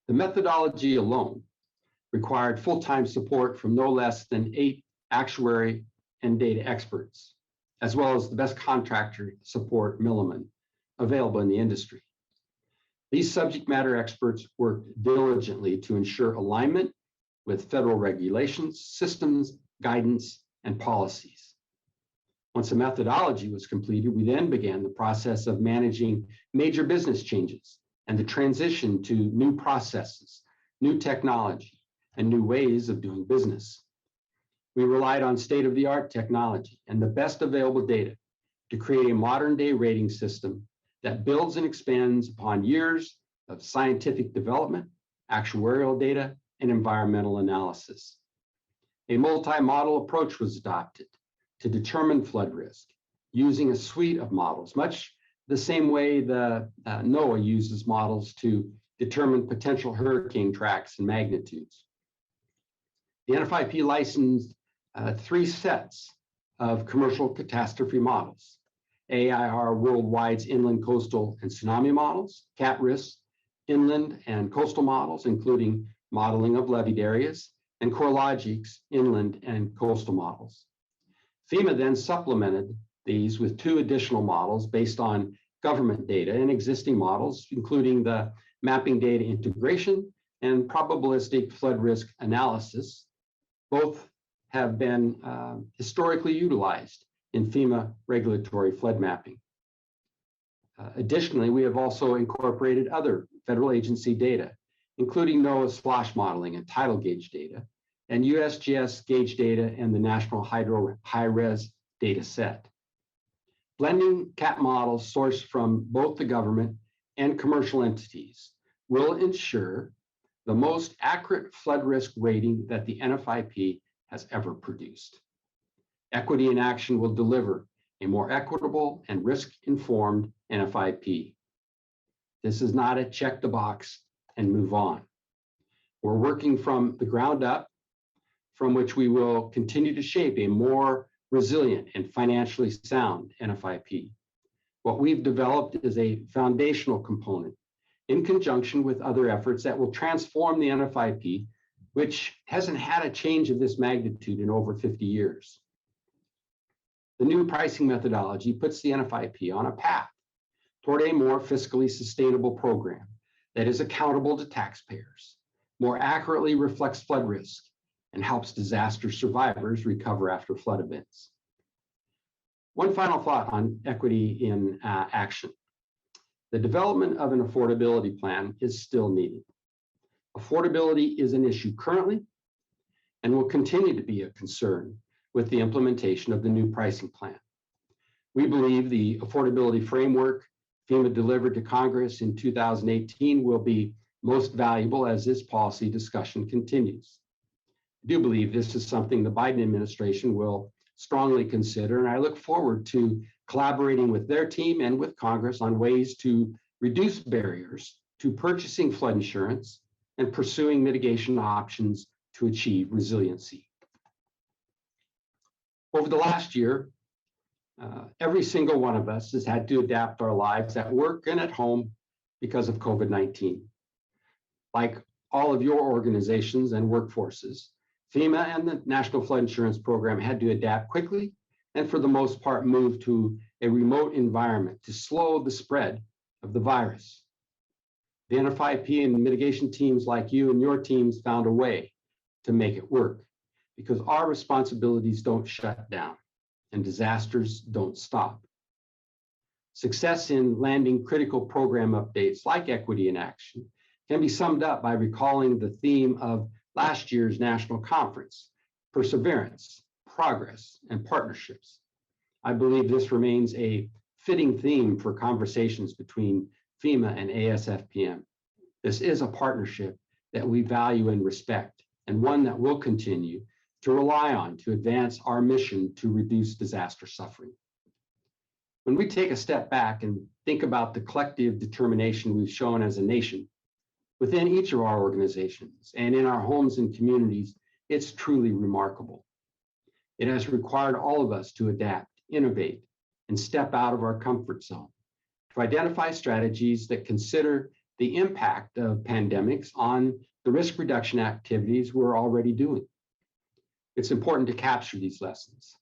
The methodology alone required full-time support from no less than 8 actuary and data experts, as well as the best contractor support Milliman available in the industry. These subject matter experts worked diligently to ensure alignment with federal regulations, systems, guidance, and policies. Once the methodology was completed, we then began the process of managing major business changes and the transition to new processes, new technology, and new ways of doing business. We relied on state-of-the-art technology and the best available data to create a modern-day rating system that builds and expands upon years of scientific development, actuarial data, and environmental analysis. A multi-model approach was adopted to determine flood risk using a suite of models, much the same way the NOAA uses models to determine potential hurricane tracks and magnitudes. The NFIP licensed 3 sets of commercial catastrophe models: AIR Worldwide's inland, coastal, and tsunami models, cat risk, inland and coastal models, including modeling of levied areas, and CoreLogic's inland and coastal models. FEMA then supplemented these with 2 additional models based on government data and existing models, including the mapping data integration and probabilistic flood risk analysis. Both have been historically utilized in FEMA regulatory flood mapping. Additionally, we have also incorporated other federal agency data, including NOAA's slosh modeling and tidal gauge data, and USGS gauge data and the National Hydro High-Res data set. Blending CAT models sourced from both the government and commercial entities will ensure the most accurate flood risk rating that the NFIP has ever produced. Equity in Action will deliver a more equitable and risk-informed NFIP. This is not a check the box and move on. We're working from the ground up, from which we will continue to shape a more resilient and financially sound NFIP. What we've developed is a foundational component in conjunction with other efforts that will transform the NFIP, which hasn't had a change of this magnitude in over 50 years. The new pricing methodology puts the NFIP on a path toward a more fiscally sustainable program that is accountable to taxpayers, more accurately reflects flood risk, and helps disaster survivors recover after flood events. One final thought on equity in action. The development of an affordability plan is still needed. Affordability is an issue currently and will continue to be a concern with the implementation of the new pricing plan. We believe the affordability framework FEMA delivered to Congress in 2018 will be most valuable as this policy discussion continues. I do believe this is something the Biden administration will strongly consider, and I look forward to collaborating with their team and with Congress on ways to reduce barriers to purchasing flood insurance and pursuing mitigation options to achieve resiliency. Over the last year, every single one of us has had to adapt our lives at work and at home because of COVID-19. Like all of your organizations and workforces, FEMA and the National Flood Insurance Program had to adapt quickly and for the most part move to a remote environment to slow the spread of the virus. The NFIP and mitigation teams like you and your teams found a way to make it work because our responsibilities don't shut down and disasters don't stop. Success in landing critical program updates like Equity in Action can be summed up by recalling the theme of last year's national conference: perseverance, progress, and partnerships. I believe this remains a fitting theme for conversations between FEMA and ASFPM. This is a partnership that we value and respect, and one that we'll continue to rely on to advance our mission to reduce disaster suffering. When we take a step back and think about the collective determination we've shown as a nation, within each of our organizations and in our homes and communities, it's truly remarkable. It has required all of us to adapt, innovate, and step out of our comfort zone to identify strategies that consider the impact of pandemics on the risk reduction activities we're already doing. It's important to capture these lessons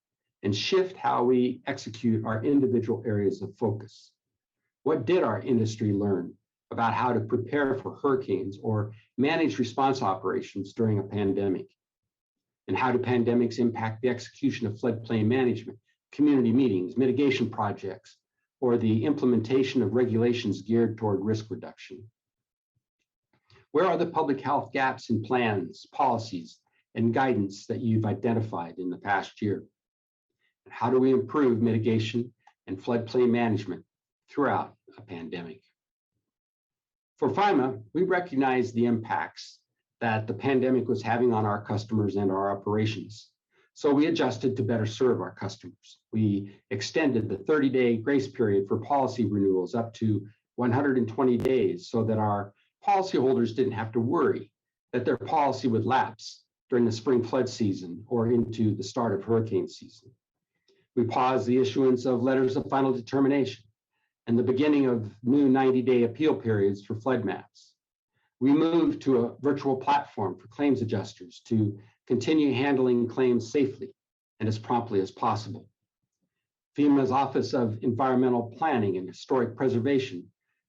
and shift how we execute our individual areas of focus. What did our industry learn about how to prepare for hurricanes or manage response operations during a pandemic? And how do pandemics impact the execution of floodplain management, community meetings, mitigation projects, or the implementation of regulations geared toward risk reduction? Where are the public health gaps in plans, policies, and guidance that you've identified in the past year? And how do we improve mitigation and floodplain management throughout a pandemic? For FEMA, we recognize the impacts that the pandemic was having on our customers and our operations. So we adjusted to better serve our customers. We extended the 30-day grace period for policy renewals up to 120 days so that our policyholders didn't have to worry that their policy would lapse during the spring flood season or into the start of hurricane season. We paused the issuance of letters of final determination and the beginning of new 90-day appeal periods for flood maps. We moved to a virtual platform for claims adjusters to continue handling claims safely and as promptly as possible. FEMA's Office of Environmental Planning and Historic Preservation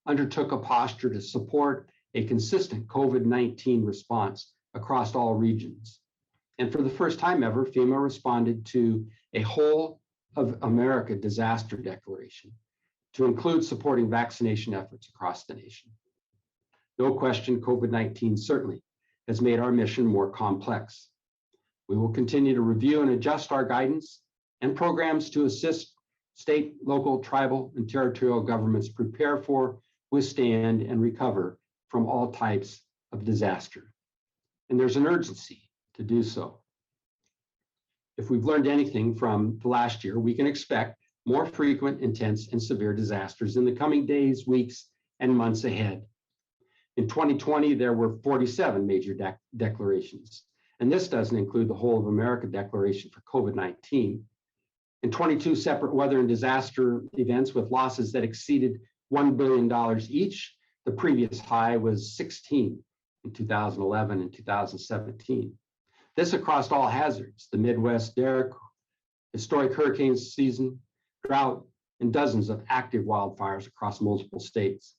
undertook a posture to support a consistent COVID-19 response across all regions. And for the first time ever, FEMA responded to a whole of America disaster declaration to include supporting vaccination efforts across the nation. No question, COVID-19 certainly has made our mission more complex. We will continue to review and adjust our guidance and programs to assist state, local, tribal, and territorial governments prepare for, withstand, and recover from all types of disaster. And there's an urgency to do so. If we've learned anything from the last year, we can expect more frequent, intense, and severe disasters in the coming days, weeks, and months ahead. In 2020, there were 47 major declarations, and this doesn't include the whole of America declaration for COVID-19, and 22 separate weather and disaster events with losses that exceeded $1 billion each. The previous high was 16 in 2011 and 2017. This across all hazards: the Midwest Derek, historic hurricane season, drought, and dozens of active wildfires across multiple states.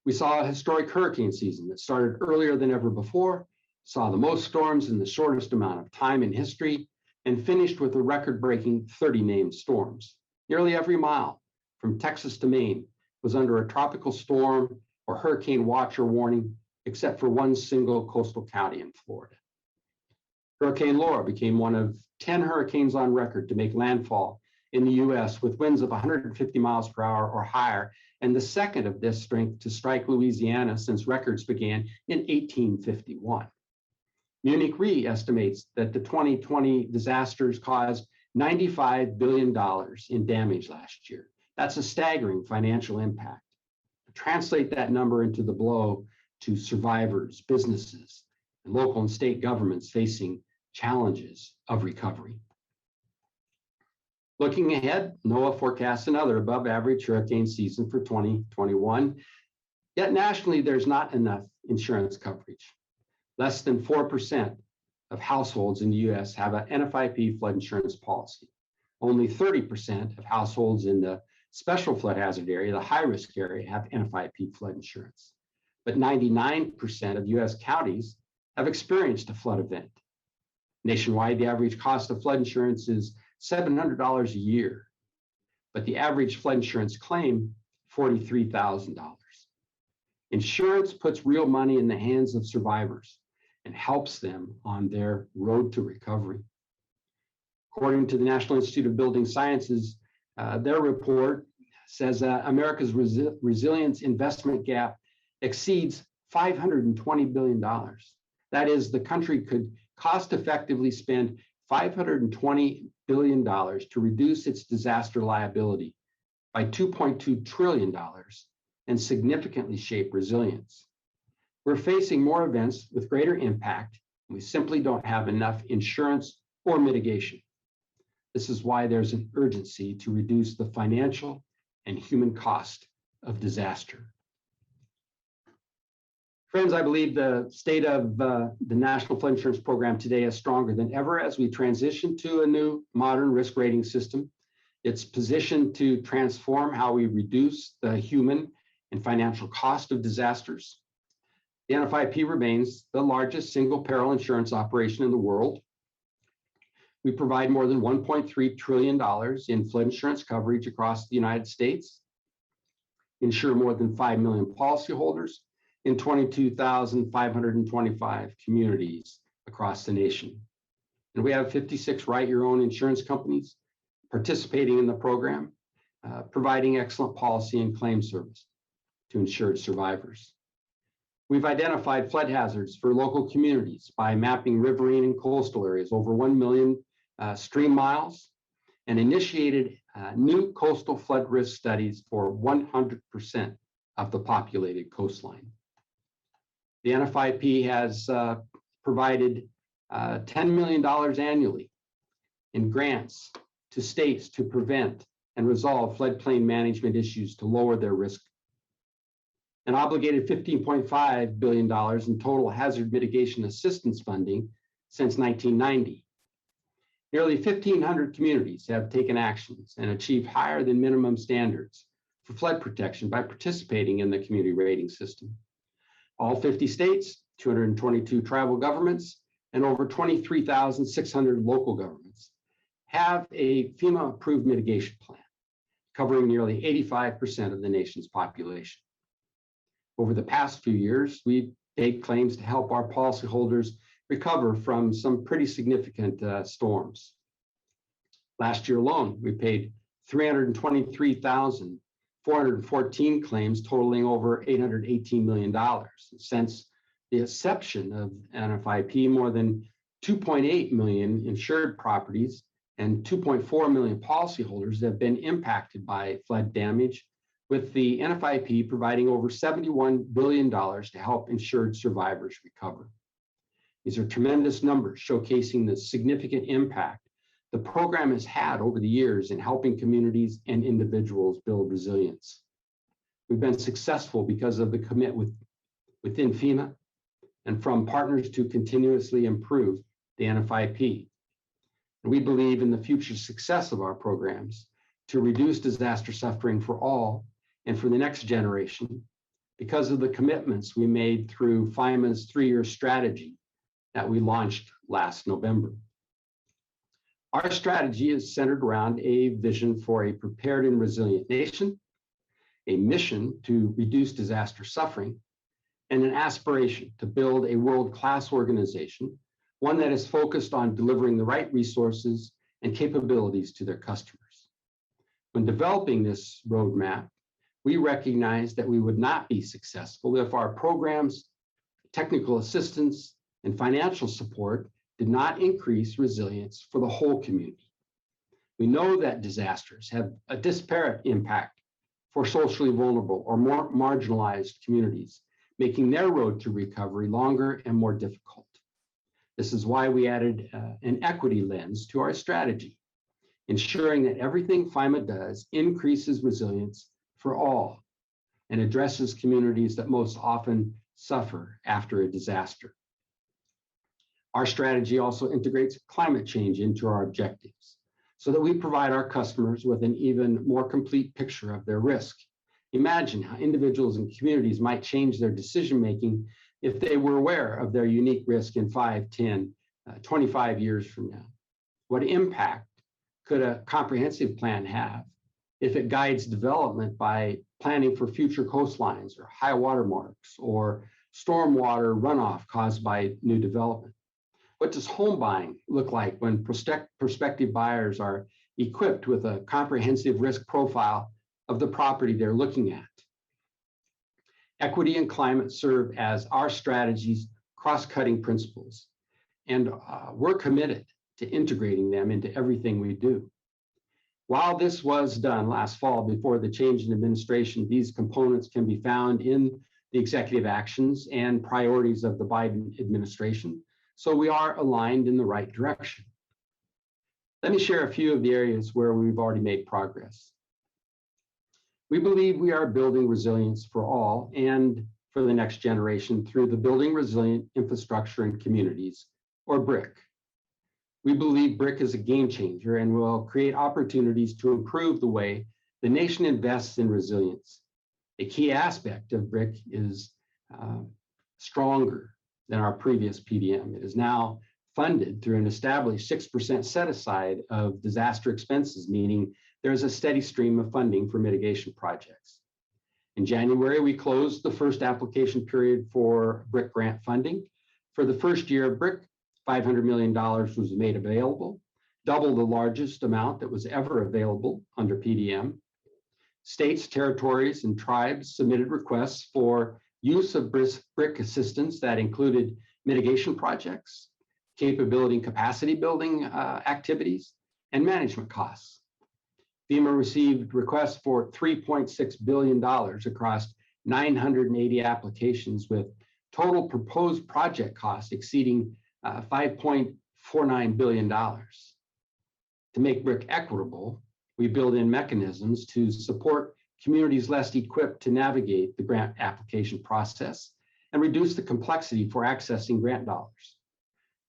We saw a historic hurricane season that started earlier than ever before, saw the most storms in the shortest amount of time in history, and finished with a record-breaking 30 named storms. Nearly every mile from Texas to Maine was under a tropical storm or hurricane watch or warning, except for one single coastal county in Florida. Hurricane Laura became one of 10 hurricanes on record to make landfall in the US with winds of 150 miles per hour or higher, and the second of this strength to strike Louisiana since records began in 1851. Munich Re estimates that the 2020 disasters caused $95 billion in damage last year. That's a staggering financial impact. Translate that number into the blow to survivors, businesses, and local and state governments facing challenges of recovery. Looking ahead, NOAA forecasts another above average hurricane season for 2021. Yet nationally, there's not enough insurance coverage. Less than 4% of households in the US have an NFIP flood insurance policy. Only 30% of households in the special flood hazard area, the high-risk area, have NFIP flood insurance. But 99% of US counties have experienced a flood event. Nationwide, the average cost of flood insurance is $700 a year, but the average flood insurance claim, $43,000. Insurance puts real money in the hands of survivors and helps them on their road to recovery. According to the National Institute of Building Sciences, their report says America's resilience investment gap exceeds $520 billion. That is, the country could cost effectively spend $520 billion to reduce its disaster liability by $2.2 trillion and significantly shape resilience. We're facing more events with greater impact, and we simply don't have enough insurance or mitigation. This is why there's an urgency to reduce the financial and human cost of disaster. Friends, I believe the state of the National Flood Insurance Program today is stronger than ever as we transition to a new modern risk rating system. It's positioned to transform how we reduce the human and financial cost of disasters. The NFIP remains the largest single peril insurance operation in the world. We provide more than $1.3 trillion in flood insurance coverage across the United States, insure more than 5 million policyholders in 22,525 communities across the nation. And we have 56 write your own insurance companies participating in the program, providing excellent policy and claim service to insured survivors. We've identified flood hazards for local communities by mapping riverine and coastal areas over 1 million stream miles and initiated new coastal flood risk studies for 100% of the populated coastline. The NFIP has provided $10 million annually in grants to states to prevent and resolve floodplain management issues to lower their risk, and obligated $15.5 billion in total hazard mitigation assistance funding since 1990. Nearly 1,500 communities have taken actions and achieved higher than minimum standards for flood protection by participating in the community rating system. All 50 states, 222 tribal governments, and over 23,600 local governments have a FEMA-approved mitigation plan, covering nearly 85% of the nation's population. Over the past few years, we've made claims to help our policyholders recover from some pretty significant storms. Last year alone, we paid 323,414 claims totaling over $818 million. Since the inception of NFIP, more than 2.8 million insured properties and 2.4 million policyholders have been impacted by flood damage, with the NFIP providing over $71 billion to help insured survivors recover. These are tremendous numbers showcasing the significant impact the program has had over the years in helping communities and individuals build resilience. We've been successful because of the commitment within FEMA and from partners to continuously improve the NFIP. And we believe in the future success of our programs to reduce disaster suffering for all and for the next generation because of the commitments we made through FEMA's 3-year strategy that we launched last November. Our strategy is centered around a vision for a prepared and resilient nation, a mission to reduce disaster suffering, and an aspiration to build a world-class organization, one that is focused on delivering the right resources and capabilities to their customers. When developing this roadmap, we recognized that we would not be successful if our programs, technical assistance, and financial support did not increase resilience for the whole community. We know that disasters have a disparate impact for socially vulnerable or more marginalized communities, making their road to recovery longer and more difficult. This is why we added an equity lens to our strategy, ensuring that everything FEMA does increases resilience for all and addresses communities that most often suffer after a disaster. Our strategy also integrates climate change into our objectives so that we provide our customers with an even more complete picture of their risk. Imagine how individuals and communities might change their decision-making if they were aware of their unique risk in 5, 10, 25 years from now. What impact could a comprehensive plan have if it guides development by planning for future coastlines or high water marks or stormwater runoff caused by new development? What does home buying look like when prospective buyers are equipped with a comprehensive risk profile of the property they're looking at? Equity and climate serve as our strategy's cross-cutting principles, and we're committed to integrating them into everything we do. While this was done last fall before the change in administration, these components can be found in the executive actions and priorities of the Biden administration, so we are aligned in the right direction. Let me share a few of the areas where we've already made progress. We believe we are building resilience for all and for the next generation through the Building Resilient Infrastructure and Communities, or BRIC. We believe BRIC is a game changer and will create opportunities to improve the way the nation invests in resilience. A key aspect of BRIC is stronger than our previous PDM. It is now funded through an established 6% set aside of disaster expenses, meaning there's a steady stream of funding for mitigation projects. In January, we closed the first application period for BRIC grant funding. For the first year of BRIC, $500 million was made available, double the largest amount that was ever available under PDM. States, territories, and tribes submitted requests for use of BRIC assistance that included mitigation projects, capability and capacity building activities, and management costs. FEMA received requests for $3.6 billion across 980 applications, with total proposed project costs exceeding $5.49 billion. To make BRIC equitable, we build in mechanisms to support communities less equipped to navigate the grant application process and reduce the complexity for accessing grant dollars.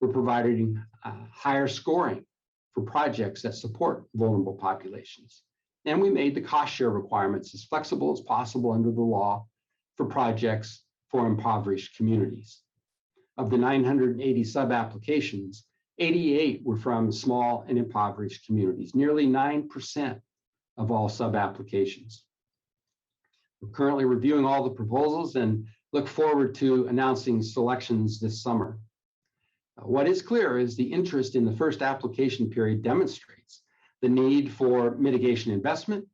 We're providing higher scoring for projects that support vulnerable populations. And we made the cost share requirements as flexible as possible under the law for projects for impoverished communities. Of the 980 sub-applications, 88 were from small and impoverished communities, nearly 9% of all sub-applications. We're currently reviewing all the proposals and look forward to announcing selections this summer. What is clear is the interest in the first application period demonstrates the need for mitigation investment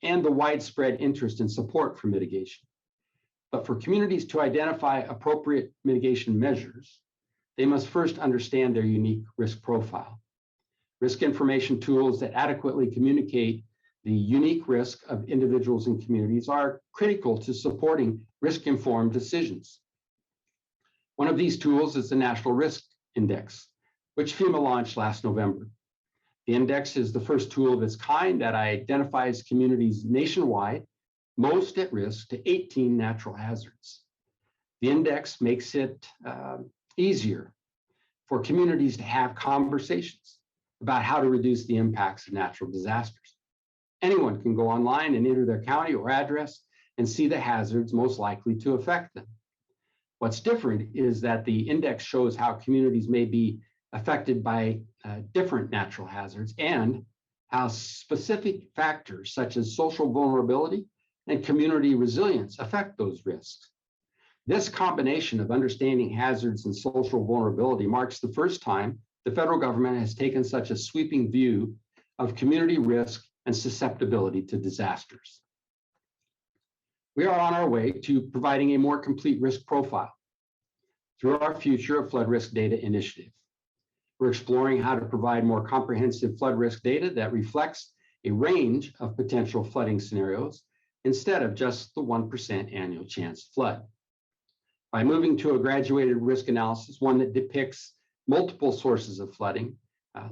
and the widespread interest and support for mitigation. But for communities to identify appropriate mitigation measures, they must first understand their unique risk profile. Risk information tools that adequately communicate the unique risk of individuals and communities are critical to supporting risk-informed decisions. One of these tools is the National Risk Index, which FEMA launched last November. The index is the first tool of its kind that identifies communities nationwide most at risk to 18 natural hazards. The index makes it easier for communities to have conversations about how to reduce the impacts of natural disasters. Anyone can go online and enter their county or address and see the hazards most likely to affect them. What's different is that the index shows how communities may be affected by different natural hazards and how specific factors such as social vulnerability and community resilience affect those risks. This combination of understanding hazards and social vulnerability marks the first time the federal government has taken such a sweeping view of community risk and susceptibility to disasters. We are on our way to providing a more complete risk profile through our Future of Flood Risk Data initiative. We're exploring how to provide more comprehensive flood risk data that reflects a range of potential flooding scenarios instead of just the 1% annual chance flood. By moving to a graduated risk analysis, one that depicts multiple sources of flooding,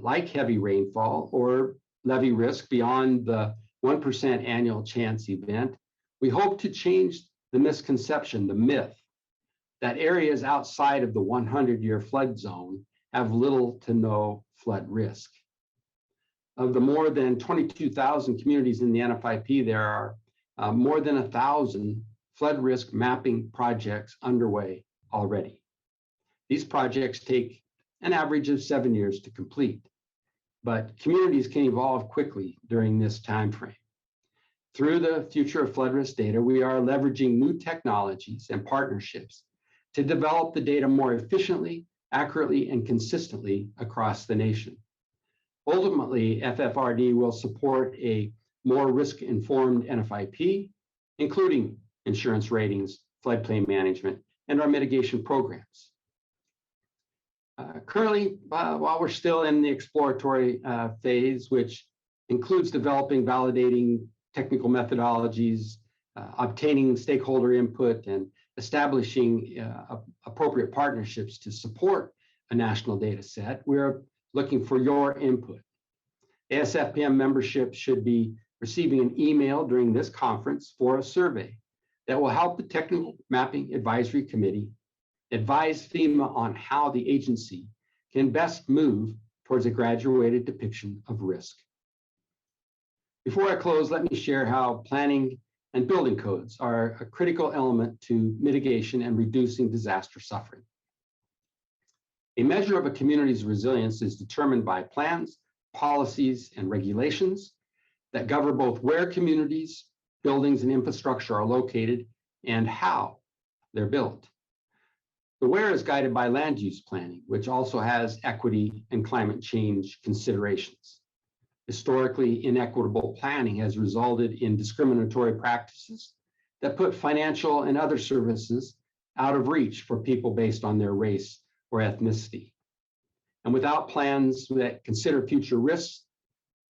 like heavy rainfall or levee risk beyond the 1% annual chance event, we hope to change the misconception, the myth, that areas outside of the 100-year flood zone have little to no flood risk. Of the more than 22,000 communities in the NFIP, there are more than 1,000 flood risk mapping projects underway already. These projects take an average of 7 years to complete, but communities can evolve quickly during this time frame. Through the Future of Flood Risk Data, we are leveraging new technologies and partnerships to develop the data more efficiently, accurately, and consistently across the nation. Ultimately, FFRD will support a more risk-informed NFIP, including insurance ratings, floodplain management, and our mitigation programs. Currently, while we're still in the exploratory phase, which includes developing, validating technical methodologies, obtaining stakeholder input, and establishing appropriate partnerships to support a national data set, we're looking for your input. ASFPM membership should be receiving an email during this conference for a survey that will help the Technical Mapping Advisory Committee advise FEMA on how the agency can best move towards a graduated depiction of risk. Before I close, let me share how planning and building codes are a critical element to mitigation and reducing disaster suffering. A measure of a community's resilience is determined by plans, policies, and regulations that govern both where communities, buildings, and infrastructure are located and how they're built. The where is guided by land use planning, which also has equity and climate change considerations. Historically, inequitable planning has resulted in discriminatory practices that put financial and other services out of reach for people based on their race or ethnicity. And without plans that consider future risks,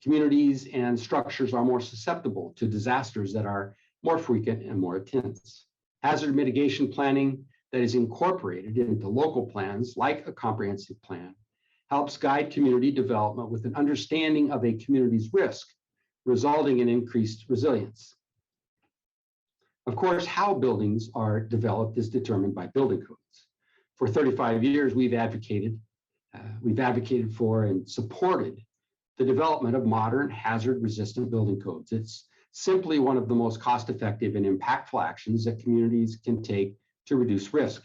communities and structures are more susceptible to disasters that are more frequent and more intense. Hazard mitigation planning that is incorporated into local plans, like a comprehensive plan, helps guide community development with an understanding of a community's risk, resulting in increased resilience. Of course, how buildings are developed is determined by building codes. For 35 years, we've advocated for and supported the development of modern hazard-resistant building codes. It's simply one of the most cost-effective and impactful actions that communities can take to reduce risk.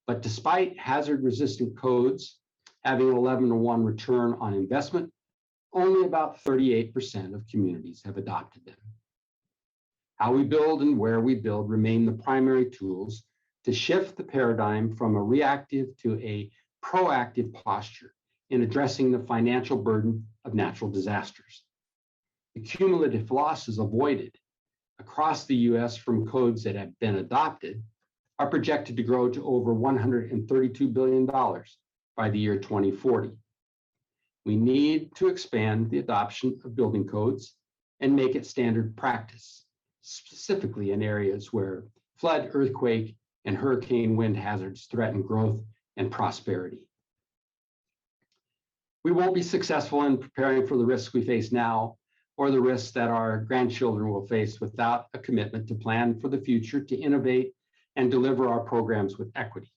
But despite hazard-resistant codes having an 11-to-1 return on investment, only about 38% of communities have adopted them. How we build and where we build remain the primary tools to shift the paradigm from a reactive to a proactive posture in addressing the financial burden of natural disasters. The cumulative losses avoided across the US from codes that have been adopted are projected to grow to over $132 billion by the year 2040. We need to expand the adoption of building codes and make it standard practice, specifically in areas where flood, earthquake, and hurricane wind hazards threaten growth and prosperity. We won't be successful in preparing for the risks we face now or the risks that our grandchildren will face without a commitment to plan for the future, to innovate and deliver our programs with equity.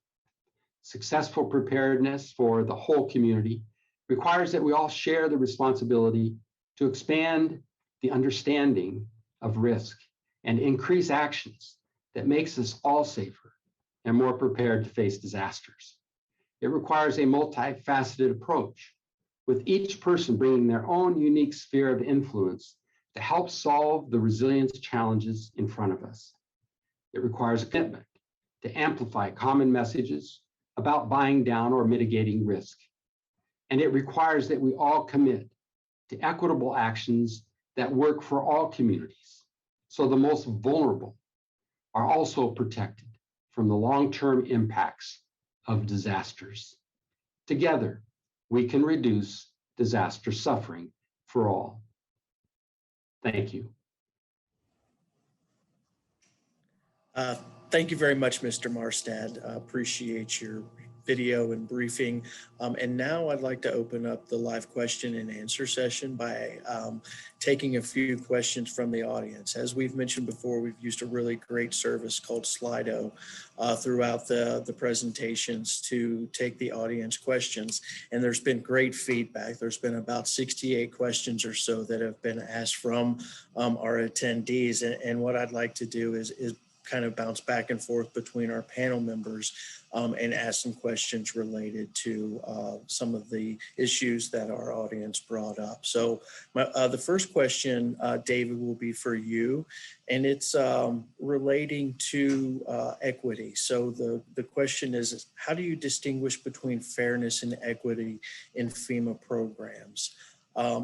Successful preparedness for the whole community requires that we all share the responsibility to expand the understanding of risk and increase actions that makes us all safer and more prepared to face disasters. It requires a multifaceted approach, with each person bringing their own unique sphere of influence to help solve the resilience challenges in front of us. It requires a commitment to amplify common messages about buying down or mitigating risk. And it requires that we all commit to equitable actions that work for all communities, so the most vulnerable are also protected from the long-term impacts of disasters. Together, we can reduce disaster suffering for all. Thank you. Thank you very much, Mr. Maurstad. Appreciate your video and briefing. And now I'd like to open up the live question and answer session by taking a few questions from the audience. As we've mentioned before, we've used a really great service called Slido throughout the presentations to take the audience questions. And there's been great feedback. There's been about 68 questions or so that have been asked from our attendees. And what I'd like to do is kind of bounce back and forth between our panel members and ask some questions related to some of the issues that our audience brought up. So the first question, David, will be for you, and it's relating to equity. So the question is, how do you distinguish between fairness and equity in FEMA programs?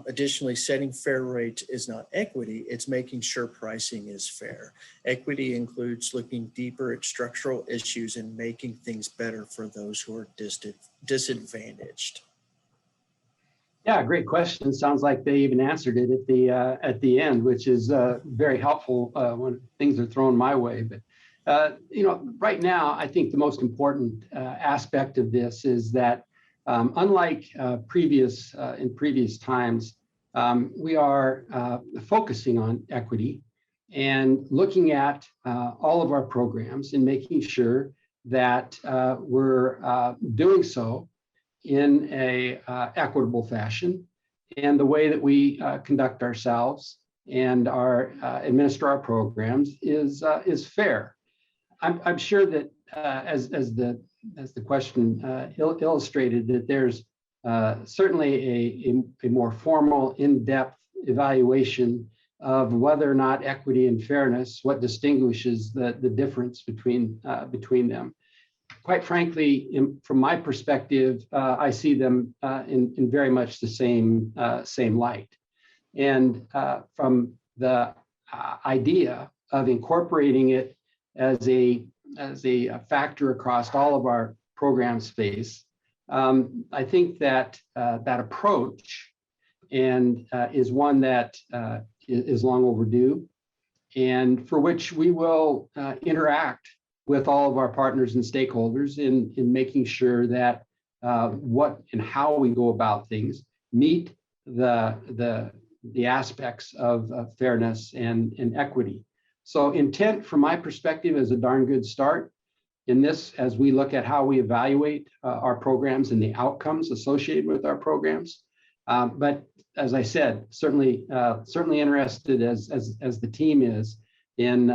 Additionally, setting fair rates is not equity, it's making sure pricing is fair. Equity includes looking deeper at structural issues and making things better for those who are disadvantaged. Yeah, great question. Sounds like they even answered it at the end, which is very helpful when things are thrown my way. But right now, I think the most important aspect of this is that unlike in previous times, we are focusing on equity and looking at all of our programs and making sure that we're doing so in a equitable fashion, and the way that we conduct ourselves and administer our programs is fair. I'm sure that as the question illustrated, that there's certainly a more formal, in-depth evaluation of whether or not equity and fairness, what distinguishes the difference between them. Quite frankly, from my perspective, I see them in very much the same light. And from the idea of incorporating it as a factor across all of our program space, I think that that approach is one that is long overdue, and for which we will interact with all of our partners and stakeholders in making sure that what and how we go about things meet the aspects of fairness and equity. So intent, from my perspective, is a darn good start in this as we look at how we evaluate our programs and the outcomes associated with our programs. But as I said, certainly interested as the team is in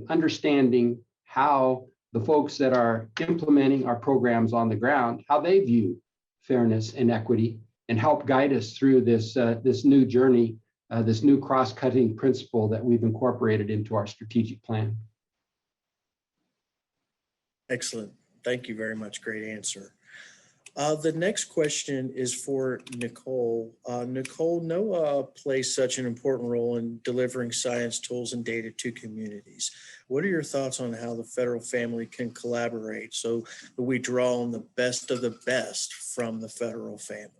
understanding how the folks that are implementing our programs on the ground, how they view fairness and equity, and help guide us through this new journey, this new cross-cutting principle that we've incorporated into our strategic plan. Excellent. Thank you very much. Great answer. The next question is for Nicole. Nicole, NOAA plays such an important role in delivering science tools and data to communities. What are your thoughts on how the federal family can collaborate so that we draw on the best of the best from the federal family?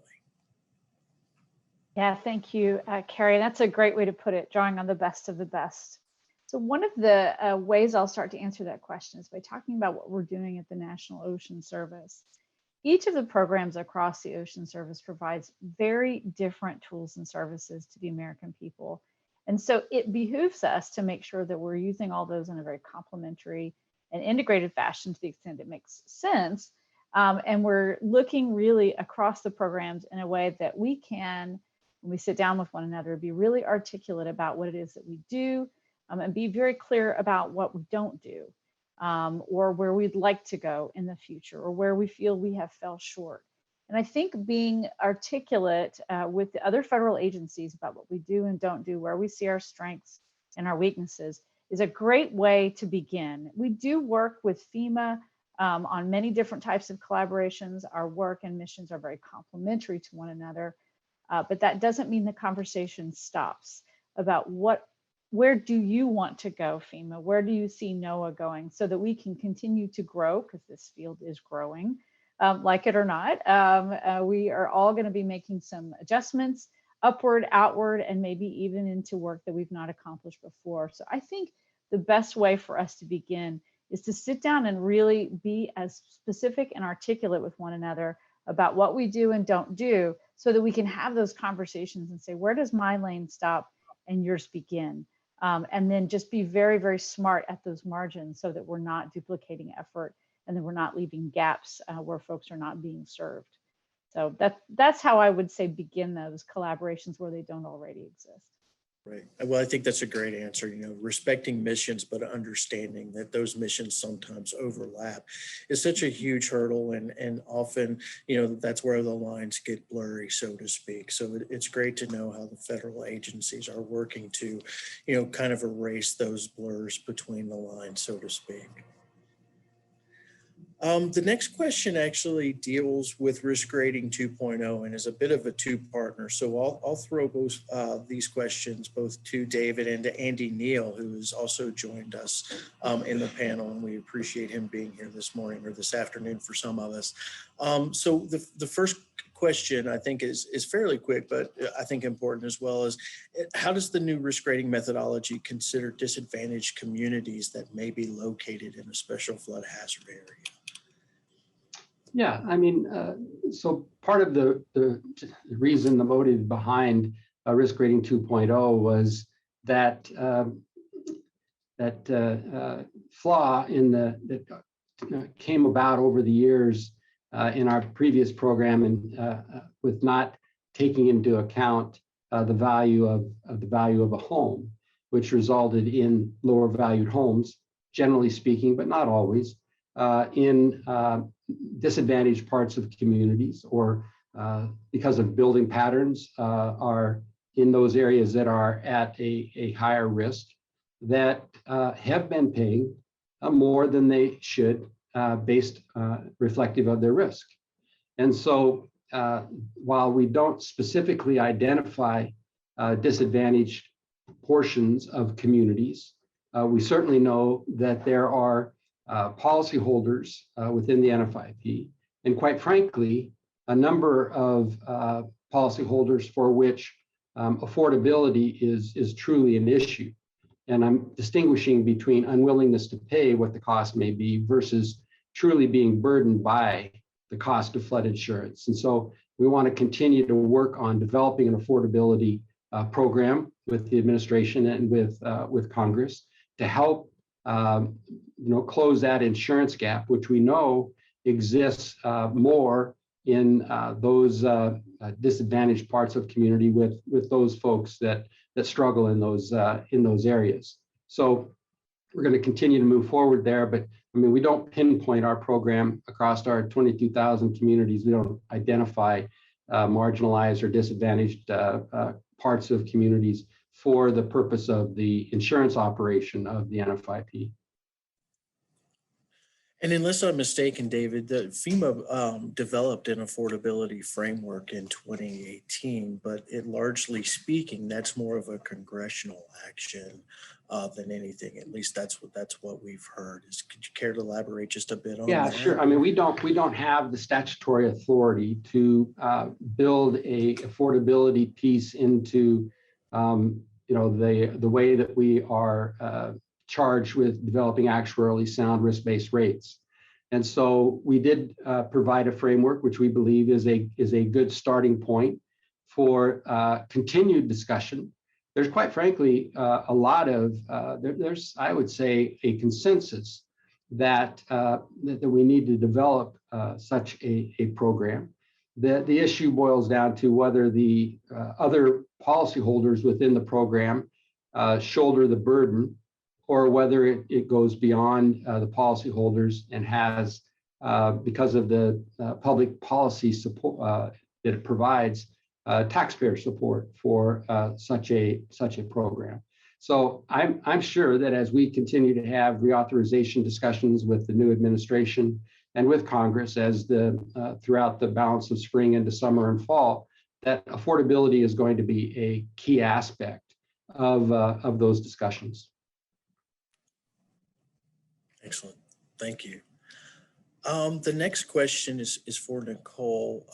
Yeah, thank you, Cary. That's a great way to put it, drawing on the best of the best. So one of the ways I'll start to answer that question is by talking about what we're doing at the National Ocean Service. Each of the programs across the Ocean Service provides very different tools and services to the American people. And so it behooves us to make sure that we're using all those in a very complementary and integrated fashion to the extent it makes sense. And we're looking really across the programs in a way that we can, when we sit down with one another, be really articulate about what it is that we do, and be very clear about what we don't do, or where we'd like to go in the future, or where we feel we have fell short. And I think being articulate with the other federal agencies about what we do and don't do, where we see our strengths and our weaknesses, is a great way to begin. We do work with FEMA on many different types of collaborations. Our work and missions are very complementary to one another, but that doesn't mean the conversation stops. about where do you want to go, FEMA? Where do you see NOAA going, so that we can continue to grow, because this field is growing, like it or not. We are all going to be making some adjustments upward, outward, and maybe even into work that we've not accomplished before. So I think the best way for us to begin is to sit down and really be as specific and articulate with one another about what we do and don't do, so that we can have those conversations and say, where does my lane stop and yours begin? And then just be very, very smart at those margins, so that we're not duplicating effort and then we're not leaving gaps where folks are not being served. So that's how I would say begin those collaborations where they don't already exist. Right. Well, I think that's a great answer. Respecting missions, but understanding that those missions sometimes overlap is such a huge hurdle. And often, that's where the lines get blurry, so to speak. So it's great to know how the federal agencies are working to, kind of erase those blurs between the lines, so to speak. The next question actually deals with risk rating 2.0 and is a bit of a two-partner. So I'll throw both these questions both to David and to Andy Neal, who has also joined us in the panel, and we appreciate him being here this morning or this afternoon for some of us. So the first question I think is fairly quick, but I think important as well, is how does the new risk rating methodology consider disadvantaged communities that may be located in a special flood hazard area? Yeah, I mean, so part of the reason, the motive behind risk rating 2.0 was that flaw that came about over the years in our previous program, and with not taking into account the value of a home, which resulted in lower valued homes, generally speaking, but not always, in disadvantaged parts of communities, or because of building patterns are in those areas that are at a higher risk, that have been paying more than they should, based reflective of their risk. And so while we don't specifically identify disadvantaged portions of communities, we certainly know that there are policyholders within the NFIP, and quite frankly, a number of policyholders for which affordability is truly an issue. And I'm distinguishing between unwillingness to pay what the cost may be versus truly being burdened by the cost of flood insurance. And so we want to continue to work on developing an affordability program with the administration and with Congress to help close that insurance gap, which we know exists more in those disadvantaged parts of community with those folks that struggle in those areas. So we're going to continue to move forward there, but I mean, we don't pinpoint our program across our 22,000 communities. We don't identify marginalized or disadvantaged parts of communities for the purpose of the insurance operation of the NFIP. And unless I'm mistaken, David, the FEMA developed an affordability framework in 2018, but largely speaking, that's more of a congressional action than anything. At least that's what we've heard. Could you care to elaborate just a bit on that? Yeah, sure. I mean, we don't have the statutory authority to build a affordability piece into the way that we are charged with developing actuarially sound risk-based rates. And so we did provide a framework, which we believe is a good starting point for continued discussion. There's quite frankly a lot of, there's, I would say, a consensus that we need to develop such a program. The issue boils down to whether the other policyholders within the program shoulder the burden, or whether it goes beyond the policyholders and has, because of the public policy support that it provides, taxpayer support for such a program. So I'm sure that as we continue to have reauthorization discussions with the new administration and with Congress as throughout the balance of spring into summer and fall, that affordability is going to be a key aspect of those discussions. Excellent. Thank you. The next question is for Nicole.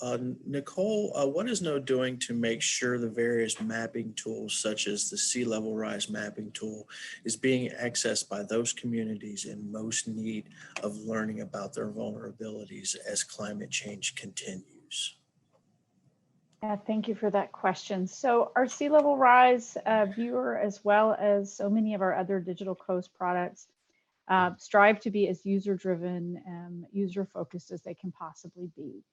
Nicole, what is NOAA doing to make sure the various mapping tools, such as the sea level rise mapping tool, is being accessed by those communities in most need of learning about their vulnerabilities as climate change continues? Yeah, thank you for that question. So our sea level rise viewer, as well as so many of our other digital coast products, strive to be as user-driven and user-focused as they can possibly be.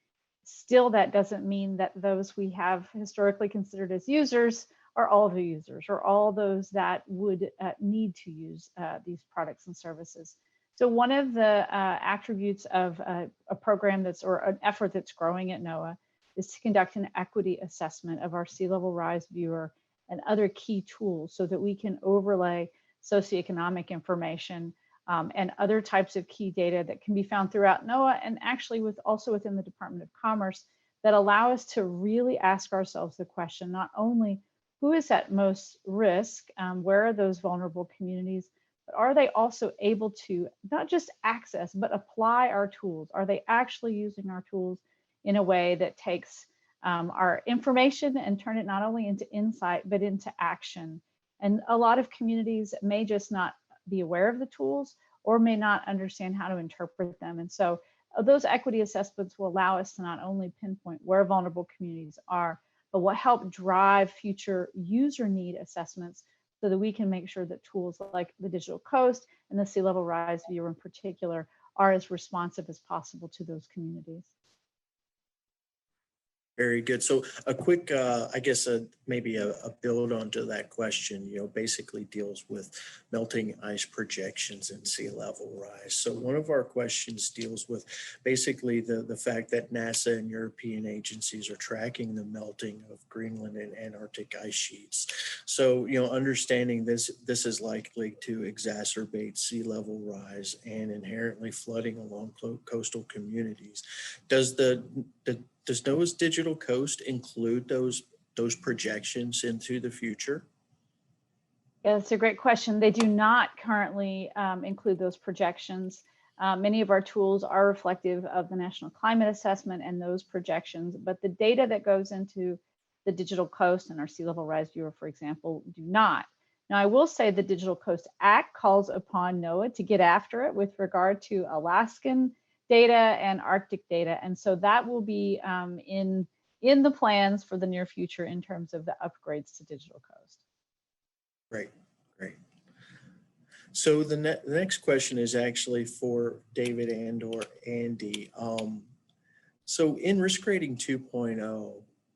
Still, that doesn't mean that those we have historically considered as users are all the users or all those that would need to use these products and services. So one of the attributes of a program that's, or an effort that's growing at NOAA, is to conduct an equity assessment of our sea level rise viewer and other key tools so that we can overlay socioeconomic information and other types of key data that can be found throughout NOAA and actually also within the Department of Commerce that allow us to really ask ourselves the question, not only who is at most risk, where are those vulnerable communities, but are they also able to not just access, but apply our tools? Are they actually using our tools in a way that takes our information and turn it not only into insight, but into action? And a lot of communities may just not be aware of the tools or may not understand how to interpret them. And so those equity assessments will allow us to not only pinpoint where vulnerable communities are, but will help drive future user need assessments so that we can make sure that tools like the Digital Coast and the Sea Level Rise Viewer in particular are as responsive as possible to those communities. Very good. So a quick, I guess, maybe a build onto that question, basically deals with melting ice projections and sea level rise. So one of our questions deals with basically the fact that NASA and European agencies are tracking the melting of Greenland and Antarctic ice sheets. So, understanding this is likely to exacerbate sea level rise and inherently flooding along coastal communities. Does NOAA's Digital Coast include those projections into the future? Yeah, that's a great question. They do not currently include those projections. Many of our tools are reflective of the National Climate Assessment and those projections, but the data that goes into the Digital Coast and our Sea Level Rise Viewer, for example, do not. Now, I will say the Digital Coast Act calls upon NOAA to get after it with regard to Alaskan data and Arctic data. And so that will be in the plans for the near future in terms of the upgrades to Digital Coast. Great. So the next question is actually for David and or Andy. So in Risk Rating 2.0,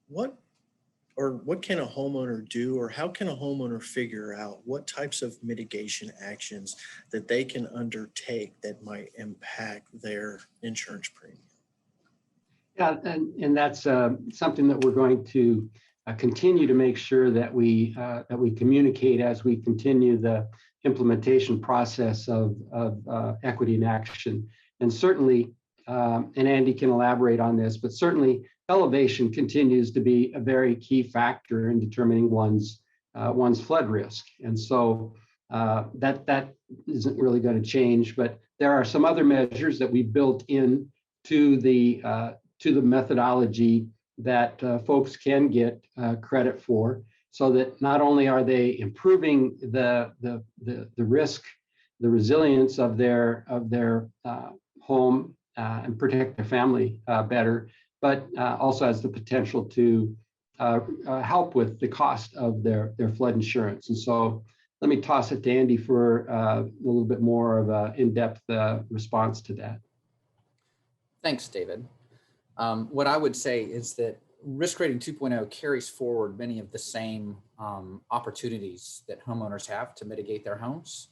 what can a homeowner do, or how can a homeowner figure out what types of mitigation actions that they can undertake that might impact their insurance premium? Yeah, and that's something that we're going to continue to make sure that we communicate as we continue the implementation process of equity in action. And certainly, and Andy can elaborate on this, but certainly elevation continues to be a very key factor in determining one's flood risk. And so that isn't really going to change, but there are some other measures that we built in to the methodology that folks can get credit for, so that not only are they improving the risk, the resilience of their home and protect their family better, but also has the potential to help with the cost of their flood insurance. And so let me toss it to Andy for a little bit more of an in-depth response to that. Thanks, David. What I would say is that Risk Rating 2.0 carries forward many of the same opportunities that homeowners have to mitigate their homes.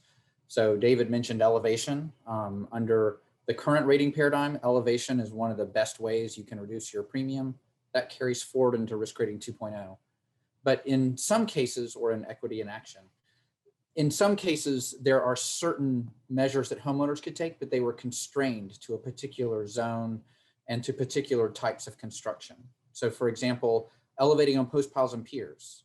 So David mentioned elevation. Under the current rating paradigm, elevation is one of the best ways you can reduce your premium. That carries forward into Risk Rating 2.0. But in some cases, or in equity in action, in some cases, there are certain measures that homeowners could take, but they were constrained to a particular zone and to particular types of construction. So for example, elevating on post piles and piers.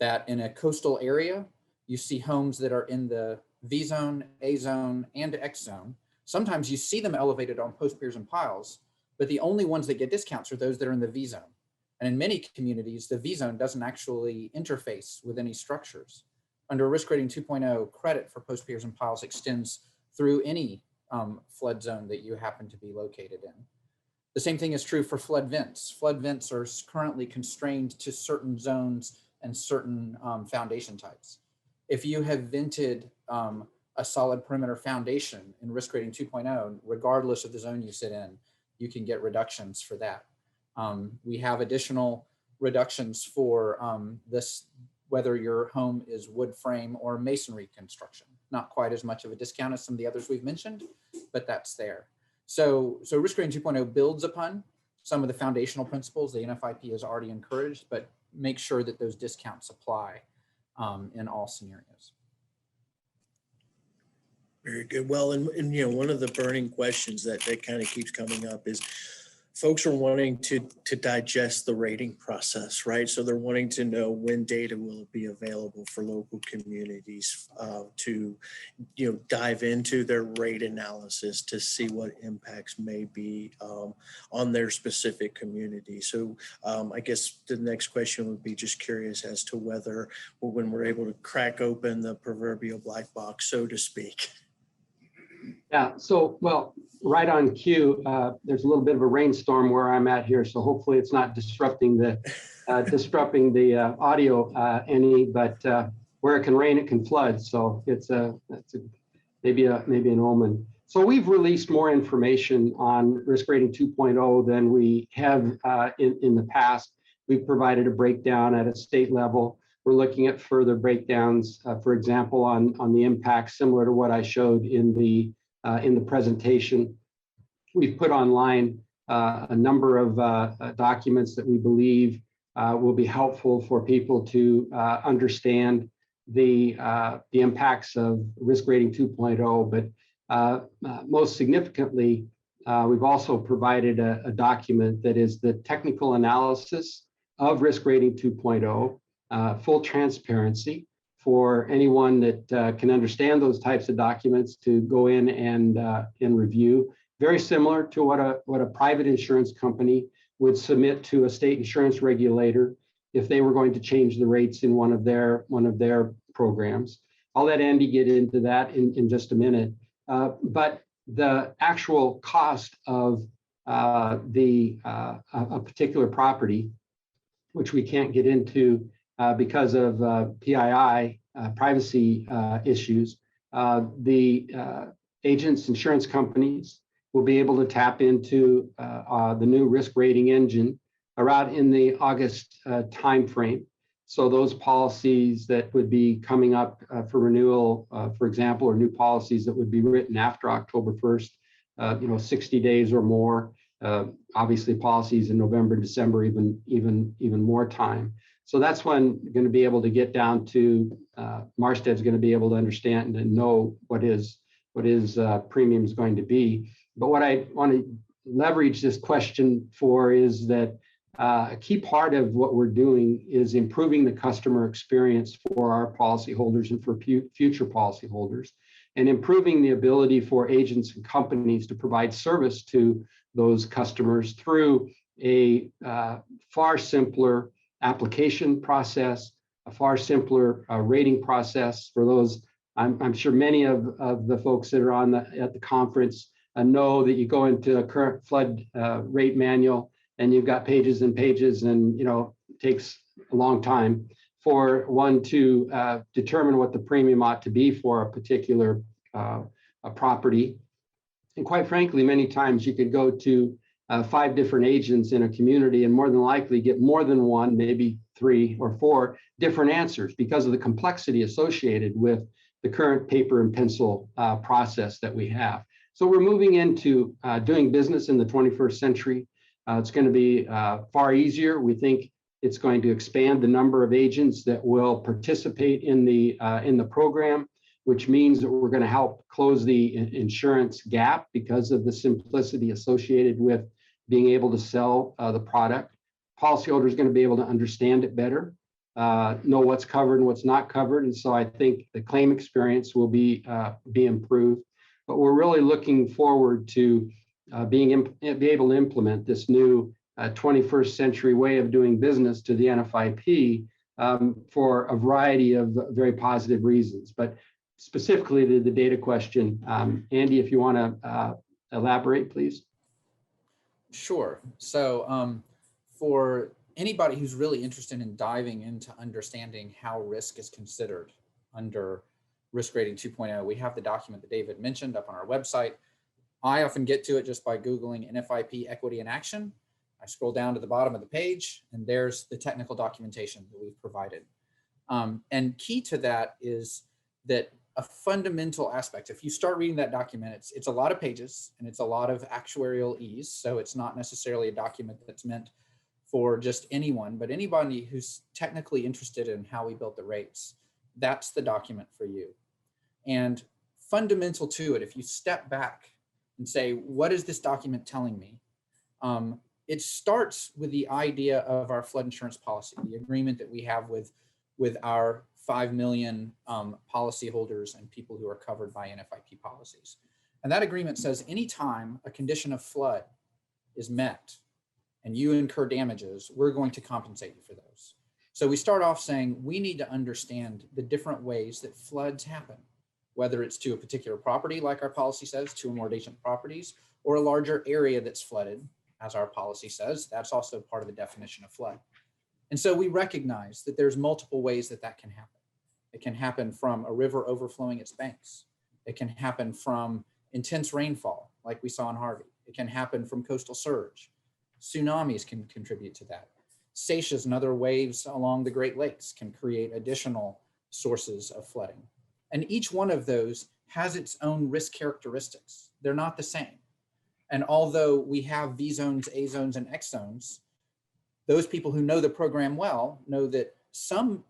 that in a coastal area, you see homes that are in the V zone, A zone, and X zone. Sometimes you see them elevated on post piers and piles, but the only ones that get discounts are those that are in the V zone. And in many communities, the V zone doesn't actually interface with any structures. Under risk rating 2.0, credit for post piers and piles extends through any flood zone that you happen to be located in. The same thing is true for flood vents. Flood vents are currently constrained to certain zones and certain foundation types. If you have vented a solid perimeter foundation in risk rating 2.0, regardless of the zone you sit in, you can get reductions for that. We have additional reductions for this, whether your home is wood frame or masonry construction. Not quite as much of a discount as some of the others we've mentioned, but that's there. So risk rating 2.0 builds upon some of the foundational principles the NFIP has already encouraged, but make sure that those discounts apply in all scenarios. Very good. Well, and you know, one of the burning questions that kind of keeps coming up is folks are wanting to digest the rating process, right? So they're wanting to know when data will be available for local communities to, you know, dive into their rate analysis to see what impacts may be on their specific community. So I guess the next question would be just curious as to whether when we're able to crack open the proverbial black box, so to speak. Yeah, so, well, right on cue, there's a little bit of a rainstorm where I'm at here, so hopefully it's not disrupting the audio any, but where it can rain, it can flood. So it's maybe an omen. So we've released more information on risk rating 2.0 than we have in the past. We've provided a breakdown at a state level. We're looking at further breakdowns, for example, on the impacts similar to what I showed in the presentation. We've put online a number of documents that we believe will be helpful for people to understand the impacts of risk rating 2.0. But most significantly, we've also provided a document that is the technical analysis of risk rating 2.0. Full transparency for anyone that can understand those types of documents to go in and review. Very similar to what a private insurance company would submit to a state insurance regulator if they were going to change the rates in one of their programs. I'll let Andy get into that in just a minute. But the actual cost of a particular property, which we can't get into because of PII privacy issues, the agents, insurance companies will be able to tap into the new risk rating engine around in the August timeframe. So those policies that would be coming up for renewal, for example, or new policies that would be written after October 1st, 60 days or more. Obviously, policies in November, December, even more time. So that's when you're going to be able to get down to Maurstad's going to be able to understand and know what his premium is going to be. But what I want to leverage this question for is that a key part of what we're doing is improving the customer experience for our policyholders and for future policyholders, and improving the ability for agents and companies to provide service to those customers through a far simpler application process, a far simpler rating process. For those, I'm sure many of the folks that are at the conference know that you go into a current flood rate manual and you've got pages and pages, and it takes a long time for one to determine what the premium ought to be for a particular property. And quite frankly, many times you could go to 5 different agents in a community and more than likely get more than one, maybe 3 or 4 different answers because of the complexity associated with the current paper and pencil process that we have. So we're moving into doing business in the 21st century. It's going to be far easier. We think it's going to expand the number of agents that will participate in the program, which means that we're going to help close the insurance gap because of the simplicity associated with being able to sell the product. Policyholders are going to be able to understand it better. know what's covered and what's not covered. And so I think the claim experience will be improved. But we're really looking forward to be able to implement this new 21st century way of doing business to the NFIP for a variety of very positive reasons. But specifically to the data question, Andy, if you want to elaborate, please. Sure. So for anybody who's really interested in diving into understanding how risk is considered under Risk Rating 2.0, we have the document that David mentioned up on our website. I often get to it just by Googling NFIP Equity in Action. I scroll down to the bottom of the page, and there's the technical documentation that we've provided. And key to that is that a fundamental aspect, if you start reading that document, it's a lot of pages and it's a lot of actuarial ease. So it's not necessarily a document that's meant for just anyone, but anybody who's technically interested in how we built the rates, that's the document for you. And fundamental to it, if you step back and say, what is this document telling me? It starts with the idea of our flood insurance policy, the agreement that we have with our 5 million policyholders and people who are covered by NFIP policies. And that agreement says anytime a condition of flood is met and you incur damages, we're going to compensate you for those. So we start off saying we need to understand the different ways that floods happen, whether it's to a particular property, like our policy says, to more adjacent properties, or a larger area that's flooded, as our policy says. That's also part of the definition of flood. And so we recognize that there's multiple ways that that can happen. It can happen from a river overflowing its banks. It can happen from intense rainfall, like we saw in Harvey. It can happen from coastal surge. Tsunamis can contribute to that. Seiches and other waves along the Great Lakes can create additional sources of flooding. And each one of those has its own risk characteristics. They're not the same. And although we have V zones, A zones, and X zones, those people who know the program well know that some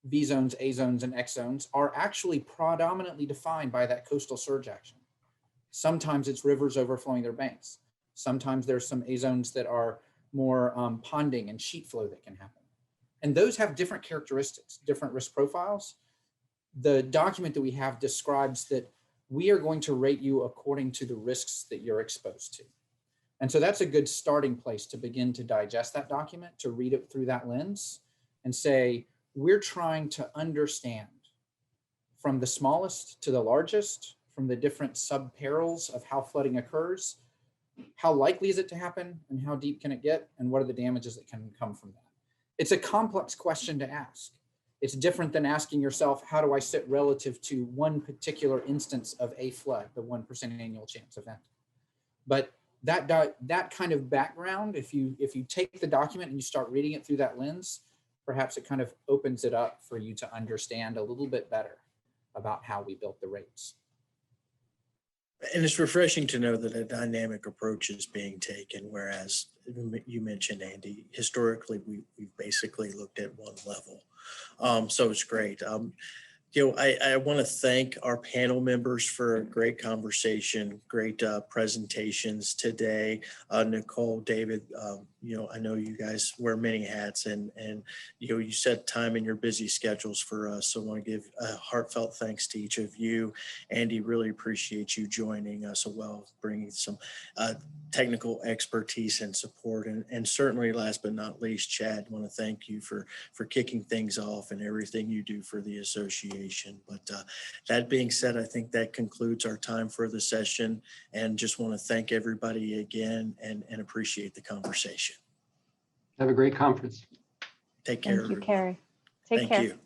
V zones, A zones, and X zones are actually predominantly defined by that coastal surge action. Sometimes it's rivers overflowing their banks. Sometimes there's some A zones that are more ponding and sheet flow that can happen. And those have different characteristics, different risk profiles. The document that we have describes that we are going to rate you according to the risks that you're exposed to. And so that's a good starting place to begin to digest that document, to read it through that lens and say, we're trying to understand from the smallest to the largest, from the different sub-perils of how flooding occurs, how likely is it to happen and how deep can it get, and what are the damages that can come from that? It's a complex question to ask. It's different than asking yourself, how do I sit relative to one particular instance of a flood, the 1% annual chance event? But that kind of background, if you take the document and you start reading it through that lens, perhaps it kind of opens it up for you to understand a little bit better about how we built the rates. And it's refreshing to know that a dynamic approach is being taken, whereas you mentioned, Andy, historically, we've basically looked at one level. So it's great. I want to thank our panel members for a great conversation, great presentations today. Nicole, David, I know you guys wear many hats and you set time in your busy schedules for us. So I want to give a heartfelt thanks to each of you. Andy, really appreciate you joining us as well, bringing some technical expertise and support. And certainly last but not least, Chad, I want to thank you for kicking things off and everything you do for the association. But that being said, I think that concludes our time for the session, and just want to thank everybody again and appreciate the conversation. Have a great conference. Take care. Thank you, Cary. Take care. Thank you.